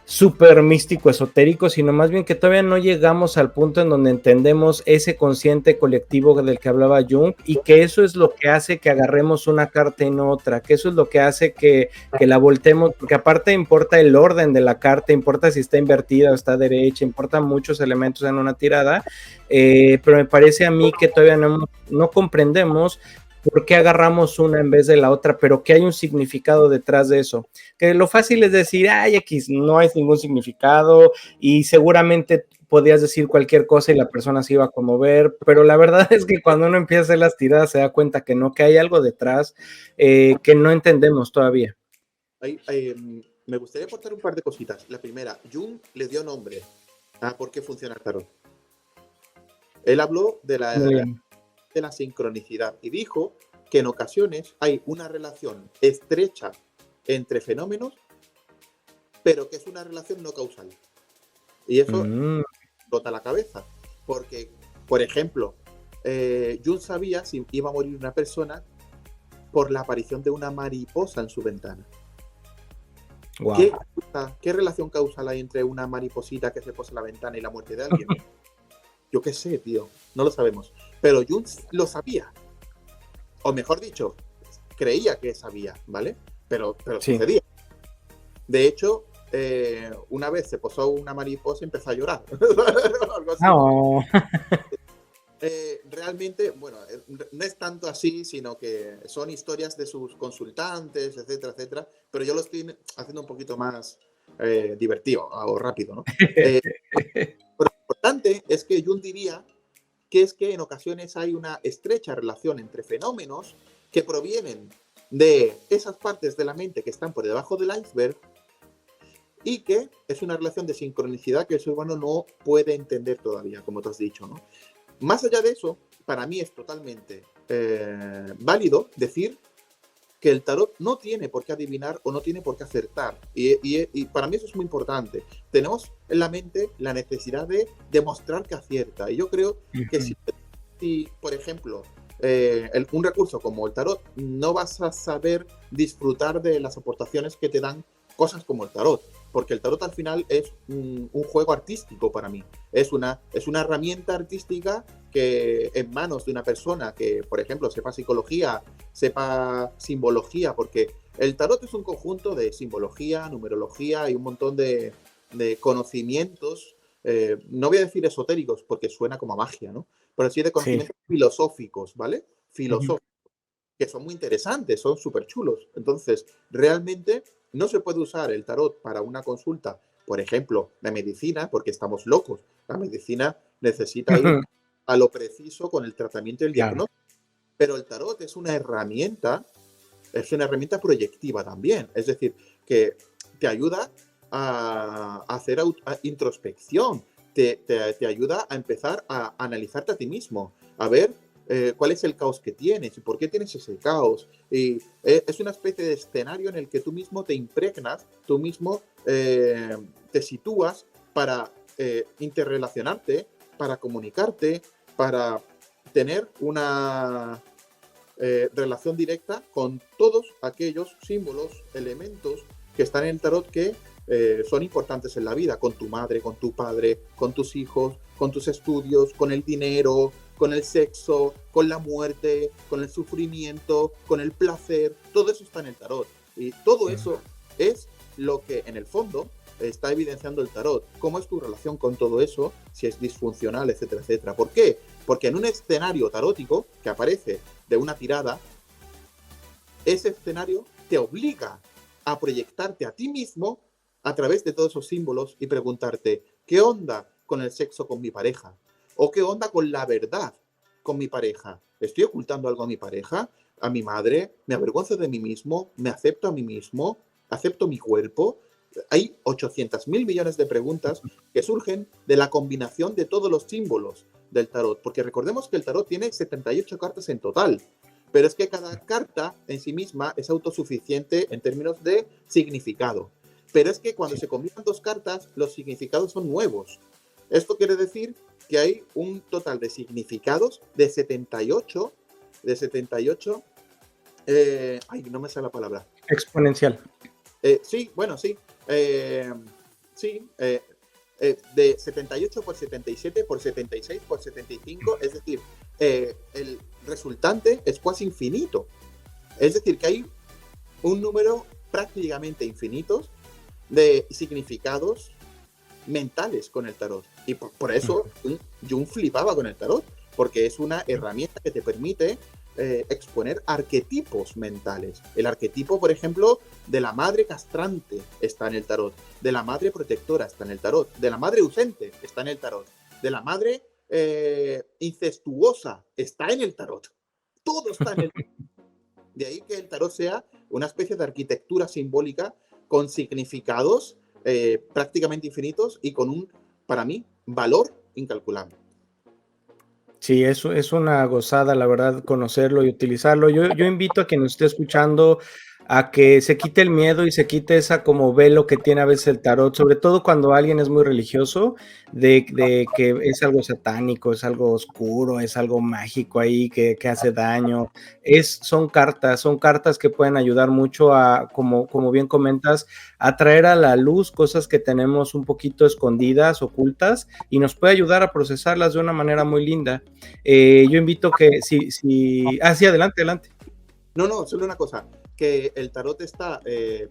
súper místico, esotérico, sino más bien que todavía no llegamos al punto en donde entendemos ese consciente colectivo del que hablaba Jung y que eso es lo que hace que agarremos una carta y no otra, que eso es lo que hace que la voltemos, porque aparte importa el orden de la carta, importa si está invertida o está derecha, importan muchos elementos en una tirada, pero me parece a mí que todavía no comprendemos por qué agarramos una en vez de la otra, pero que hay un significado detrás de eso. Que lo fácil es decir, ay, X, no hay ningún significado y seguramente podías decir cualquier cosa y la persona se iba a conmover, pero la verdad es que cuando uno empieza a hacer las tiradas se da cuenta que no, que hay algo detrás que no entendemos todavía. Me gustaría aportar un par de cositas. La primera, Jung le dio nombre a por qué funciona el tarot. Él habló de la sincronicidad y dijo que en ocasiones hay una relación estrecha entre fenómenos, pero que es una relación no causal. Y eso rota la cabeza, porque, por ejemplo, Jung sabía si iba a morir una persona por la aparición de una mariposa en su ventana. Wow. ¿Qué relación causal hay entre una mariposita que se posa en la ventana y la muerte de alguien? Yo qué sé, tío, no lo sabemos. Pero Jung lo sabía. O mejor dicho, creía que sabía, ¿vale? Pero sí. Sucedía. De hecho, una vez se posó una mariposa y empezó a llorar. Algo así. No. Realmente, bueno, no es tanto así, sino que son historias de sus consultantes, etcétera, etcétera. Pero yo lo estoy haciendo un poquito más divertido o rápido, ¿no? Pero lo importante es que Jung diría que es que en ocasiones hay una estrecha relación entre fenómenos que provienen de esas partes de la mente que están por debajo del iceberg y que es una relación de sincronicidad que el ser humano no puede entender todavía, como tú has dicho, ¿no? Más allá de eso, para mí es totalmente válido decir que el tarot no tiene por qué adivinar o no tiene por qué acertar. Y para mí eso es muy importante. Tenemos en la mente la necesidad de demostrar que acierta. Y yo creo que si por ejemplo, un recurso como el tarot, no vas a saber disfrutar de las aportaciones que te dan cosas como el tarot, porque el tarot al final es un juego artístico para mí. Es una herramienta artística que en manos de una persona que, por ejemplo, sepa psicología, sepa simbología, porque el tarot es un conjunto de simbología, numerología y un montón de conocimientos, no voy a decir esotéricos porque suena como a magia, ¿no? Pero sí de conocimientos filosóficos, ¿vale? Filosóficos, que son muy interesantes, son súper chulos. Entonces, realmente no se puede usar el tarot para una consulta, por ejemplo, de medicina, porque estamos locos. La medicina necesita ir a lo preciso con el tratamiento y el diagnóstico. Pero el tarot es una herramienta proyectiva también. Es decir, que te ayuda a hacer introspección, te ayuda a empezar a analizarte a ti mismo, a ver cuál es el caos que tienes y por qué tienes ese caos. Y es una especie de escenario en el que tú mismo te impregnas, tú mismo te sitúas para interrelacionarte, para comunicarte, para tener una relación directa con todos aquellos símbolos, elementos que están en el tarot que son importantes en la vida, con tu madre, con tu padre, con tus hijos, con tus estudios, con el dinero, con el sexo, con la muerte, con el sufrimiento, con el placer. Todo eso está en el tarot. Y todo eso es lo que en el fondo está evidenciando el tarot. ¿Cómo es tu relación con todo eso? Si es disfuncional, etcétera, etcétera. ¿Por qué? Porque en un escenario tarótico que aparece de una tirada, ese escenario te obliga a proyectarte a ti mismo a través de todos esos símbolos y preguntarte, ¿qué onda con el sexo con mi pareja? ¿O qué onda con la verdad con mi pareja? ¿Estoy ocultando algo a mi pareja? ¿A mi madre? ¿Me avergüenzo de mí mismo? ¿Me acepto a mí mismo? ¿Acepto mi cuerpo? Hay 800.000 millones de preguntas que surgen de la combinación de todos los símbolos del tarot, porque recordemos que el tarot tiene 78 cartas en total, pero es que cada carta en sí misma es autosuficiente en términos de significado. Pero es que cuando se combinan dos cartas, los significados son nuevos. Esto quiere decir que hay un total de significados de 78, ay, no me sale la palabra. Exponencial. Sí, bueno, sí. De 78 por 77 por 76 por 75, es decir, el resultante es casi infinito. Es decir, que hay un número prácticamente infinito de significados mentales con el tarot. Y por eso Jung flipaba con el tarot, porque es una herramienta que te permite exponer arquetipos mentales. El arquetipo, por ejemplo, de la madre castrante está en el tarot, de la madre protectora está en el tarot, de la madre ausente está en el tarot, de la madre incestuosa está en el tarot. Todo está en el tarot. De ahí que el tarot sea una especie de arquitectura simbólica con significados prácticamente infinitos y con un, para mí, valor incalculable. Sí, eso es una gozada, la verdad, conocerlo y utilizarlo. Yo invito a quien nos esté escuchando a que se quite el miedo y se quite esa como velo que tiene a veces el tarot, sobre todo cuando alguien es muy religioso, de que es algo satánico, es algo oscuro, es algo mágico ahí que hace daño. Son cartas que pueden ayudar mucho a, como bien comentas, a traer a la luz cosas que tenemos un poquito escondidas, ocultas, y nos puede ayudar a procesarlas de una manera muy linda. Yo invito que sí, adelante. No, solo una cosa, que el tarot está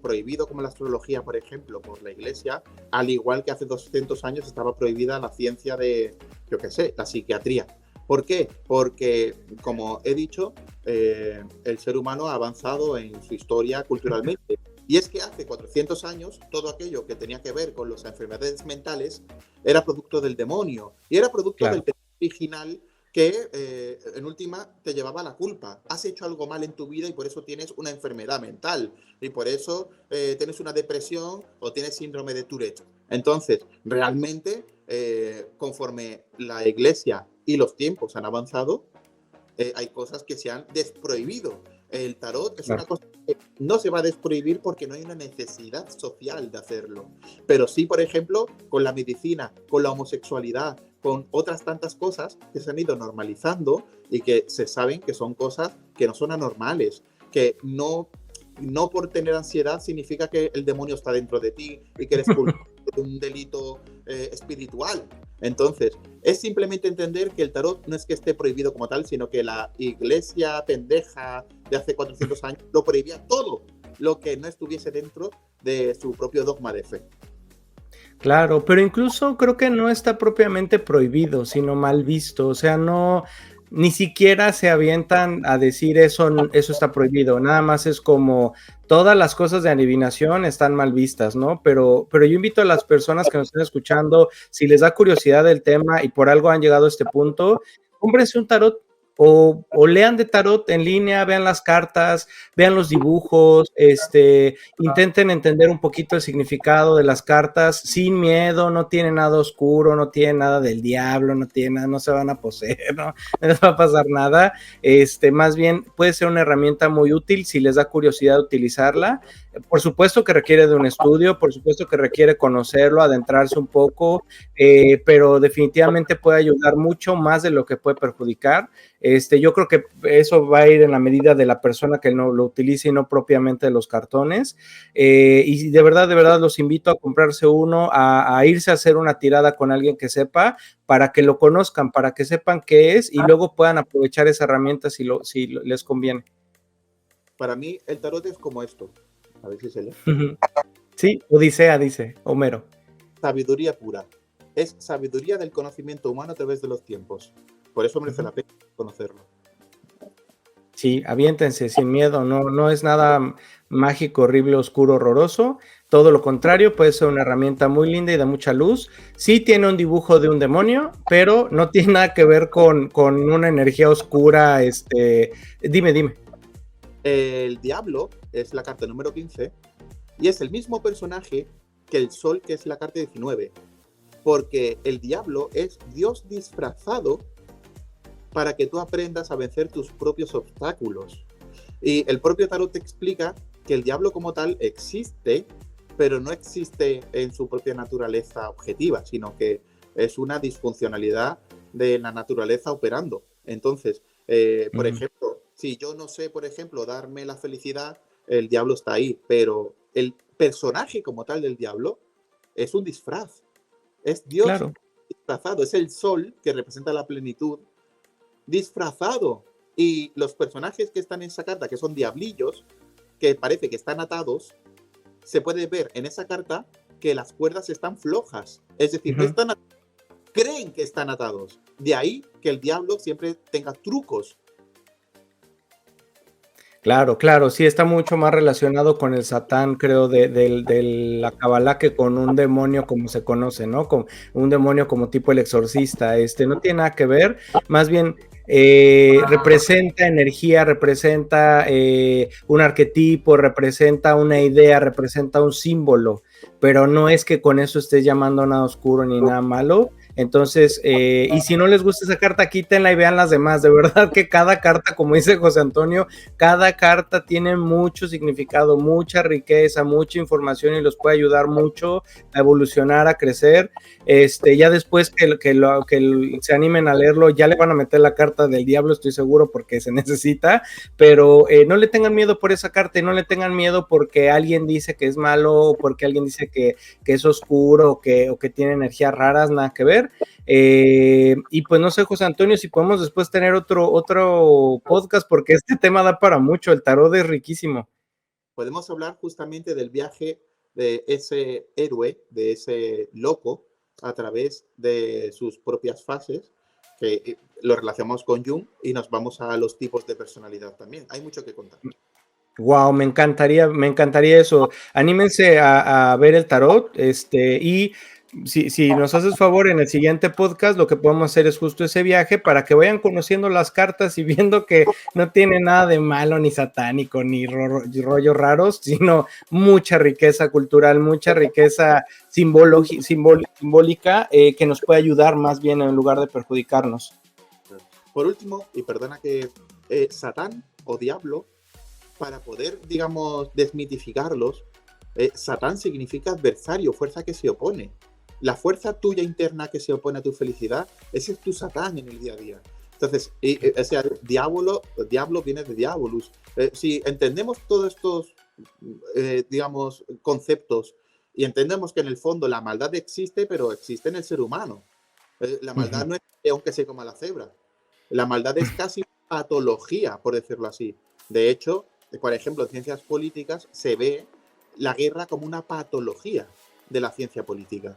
prohibido como la astrología, por ejemplo, por la Iglesia, al igual que hace 200 años estaba prohibida la ciencia de, yo qué sé, la psiquiatría. ¿Por qué? Porque, como he dicho, el ser humano ha avanzado en su historia culturalmente. Y es que hace 400 años todo aquello que tenía que ver con las enfermedades mentales era producto del demonio y era producto del pecado original que en última te llevaba la culpa. Has hecho algo mal en tu vida y por eso tienes una enfermedad mental y por eso tienes una depresión o tienes síndrome de Tourette. Entonces, realmente, conforme la iglesia y los tiempos han avanzado, hay cosas que se han desprohibido. El tarot es una cosa que no se va a desprohibir porque no hay una necesidad social de hacerlo. Pero sí, por ejemplo, con la medicina, con la homosexualidad, con otras tantas cosas que se han ido normalizando y que se saben que son cosas que no son anormales, que no por tener ansiedad significa que el demonio está dentro de ti y que eres culpable de un delito espiritual. Entonces, es simplemente entender que el tarot no es que esté prohibido como tal, sino que la iglesia pendeja de hace 400 años lo prohibía todo lo que no estuviese dentro de su propio dogma de fe. Claro, pero incluso creo que no está propiamente prohibido, sino mal visto. O sea, no, ni siquiera se avientan a decir eso, eso está prohibido. Nada más es como todas las cosas de adivinación están mal vistas, ¿no? Pero yo invito a las personas que nos estén escuchando, si les da curiosidad el tema y por algo han llegado a este punto, cómprense un tarot. O lean de tarot en línea, vean las cartas, vean los dibujos, intenten entender un poquito el significado de las cartas sin miedo, no tiene nada oscuro, no tiene nada del diablo, no tiene nada, no se van a poseer, no les va a pasar nada, más bien puede ser una herramienta muy útil si les da curiosidad utilizarla. Por supuesto que requiere de un estudio, por supuesto que requiere conocerlo, adentrarse un poco, pero definitivamente puede ayudar mucho más de lo que puede perjudicar. Yo creo que eso va a ir en la medida de la persona que no lo utilice y no propiamente de los cartones. Y de verdad los invito a comprarse uno, a irse a hacer una tirada con alguien que sepa, para que lo conozcan, para que sepan qué es y luego puedan aprovechar esa herramienta si les conviene. Para mí, el tarot es como esto. A ver si se lee. Sí, Odisea, dice Homero. Sabiduría pura. Es sabiduría del conocimiento humano a través de los tiempos. Por eso merece la pena conocerlo. Sí, aviéntense sin miedo, no es nada mágico, horrible, oscuro, horroroso. Todo lo contrario, puede ser una herramienta muy linda y de mucha luz. Sí tiene un dibujo de un demonio, pero no tiene nada que ver con una energía oscura. Dime. El diablo es la carta número 15 y es el mismo personaje que el sol, que es la carta 19, porque el diablo es Dios disfrazado para que tú aprendas a vencer tus propios obstáculos. Y el propio tarot te explica que el diablo como tal existe, pero no existe en su propia naturaleza objetiva, sino que es una disfuncionalidad de la naturaleza operando. Entonces, por ejemplo, si yo no sé, por ejemplo, darme la felicidad, el diablo está ahí, pero el personaje como tal del diablo es un disfraz. Es Dios claro. disfrazado, es el sol que representa la plenitud disfrazado. Y los personajes que están en esa carta, que son diablillos, que parece que están atados, se puede ver en esa carta que las cuerdas están flojas. Es decir, no están atados, creen que están atados. De ahí que el diablo siempre tenga trucos. Claro, sí, está mucho más relacionado con el Satán, creo, de la Kabbalah que con un demonio como se conoce, ¿no? Con un demonio como tipo el exorcista, no tiene nada que ver, más bien representa energía, representa un arquetipo, representa una idea, representa un símbolo, pero no es que con eso estés llamando nada oscuro ni nada malo. Entonces, y si no les gusta esa carta, quítenla y vean las demás. De verdad que cada carta, como dice José Antonio, cada carta tiene mucho significado, mucha riqueza, mucha información y los puede ayudar mucho a evolucionar, a crecer. Ya después que se animen a leerlo, ya le van a meter la carta del diablo, estoy seguro, porque se necesita, pero no le tengan miedo por esa carta y no le tengan miedo porque alguien dice que es malo o porque alguien dice que es oscuro o que tiene energías raras, nada que ver. Y pues no sé, José Antonio, si podemos después tener otro podcast, porque este tema da para mucho, el tarot es riquísimo. Podemos hablar justamente del viaje de ese héroe, de ese loco, a través de sus propias fases, que lo relacionamos con Jung y nos vamos a los tipos de personalidad también. Hay mucho que contar. Wow, me encantaría eso. Anímense a ver el tarot, y si nos haces favor en el siguiente podcast, lo que podemos hacer es justo ese viaje para que vayan conociendo las cartas y viendo que no tiene nada de malo, ni satánico, ni rollos raros, sino mucha riqueza cultural, mucha riqueza simbólica que nos puede ayudar más bien en lugar de perjudicarnos. Por último, y perdona que Satán o Diablo, para poder, digamos, desmitificarlos, Satán significa adversario, fuerza que se opone. La fuerza tuya interna que se opone a tu felicidad, ese es tu Satán en el día a día. Entonces, o sea, diablo viene de diabolus. Si entendemos todos estos, digamos, conceptos y entendemos que en el fondo la maldad existe, pero existe en el ser humano. La maldad no es león que se coma la cebra. La maldad es casi patología, por decirlo así. De hecho, por ejemplo, en ciencias políticas se ve la guerra como una patología de la ciencia política.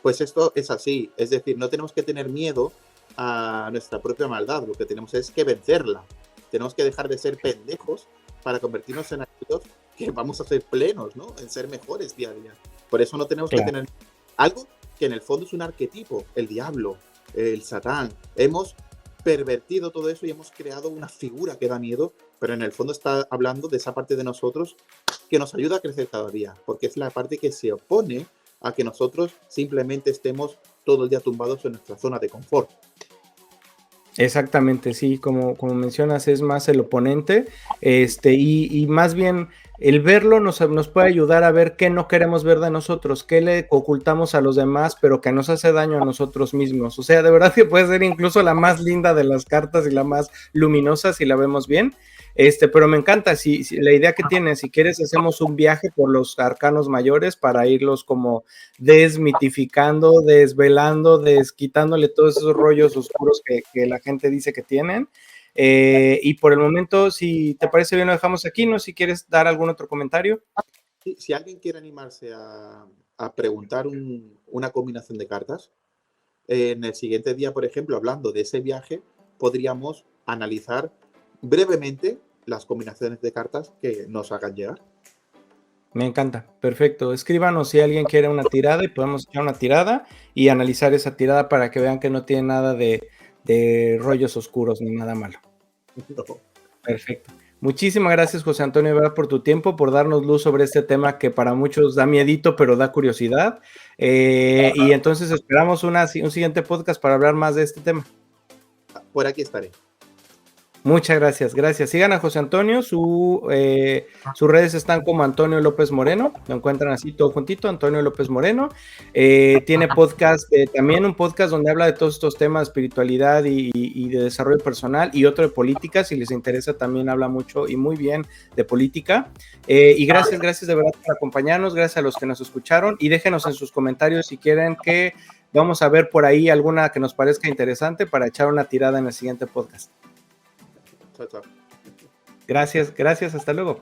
Pues esto es así, es decir, no tenemos que tener miedo a nuestra propia maldad, lo que tenemos es que vencerla. Tenemos que dejar de ser pendejos para convertirnos en aquellos que vamos a ser plenos, ¿no? En ser mejores día a día. Por eso no tenemos que tener algo que en el fondo es un arquetipo, el diablo, el Satán. Hemos pervertido todo eso y hemos creado una figura que da miedo, pero en el fondo está hablando de esa parte de nosotros que nos ayuda a crecer cada día, porque es la parte que se opone a que nosotros simplemente estemos todo el día tumbados en nuestra zona de confort. Exactamente, sí, como mencionas, es más el oponente, y más bien el verlo nos puede ayudar a ver qué no queremos ver de nosotros, qué le ocultamos a los demás, pero que nos hace daño a nosotros mismos. O sea, de verdad que puede ser incluso la más linda de las cartas y la más luminosa si la vemos bien. Pero me encanta, si la idea que tienes, si quieres hacemos un viaje por los arcanos mayores para irlos como desmitificando, desvelando, quitándole todos esos rollos oscuros que la gente dice que tienen. Y por el momento, si te parece bien, lo dejamos aquí, ¿no? Si quieres dar algún otro comentario. Si alguien quiere animarse a preguntar una combinación de cartas, en el siguiente día, por ejemplo, hablando de ese viaje, podríamos analizar brevemente las combinaciones de cartas que nos hagan llegar. Me encanta, perfecto. Escríbanos si alguien quiere una tirada y podemos echar una tirada y analizar esa tirada para que vean que no tiene nada de rollos oscuros ni nada malo. No. Perfecto. Muchísimas gracias, José Antonio, por tu tiempo, por darnos luz sobre este tema que para muchos da miedito, pero da curiosidad. Y entonces esperamos un siguiente podcast para hablar más de este tema. Por aquí estaré. Muchas gracias, gracias. Sigan a José Antonio, sus redes están como Antonio López Moreno, lo encuentran así todo juntito, Antonio López Moreno. Tiene podcast, también un podcast donde habla de todos estos temas de espiritualidad y de desarrollo personal, y otro de política, si les interesa también habla mucho y muy bien de política. Y gracias de verdad por acompañarnos, gracias a los que nos escucharon, y déjenos en sus comentarios si quieren que vamos a ver por ahí alguna que nos parezca interesante para echar una tirada en el siguiente podcast. Chao, chao. Gracias, hasta luego.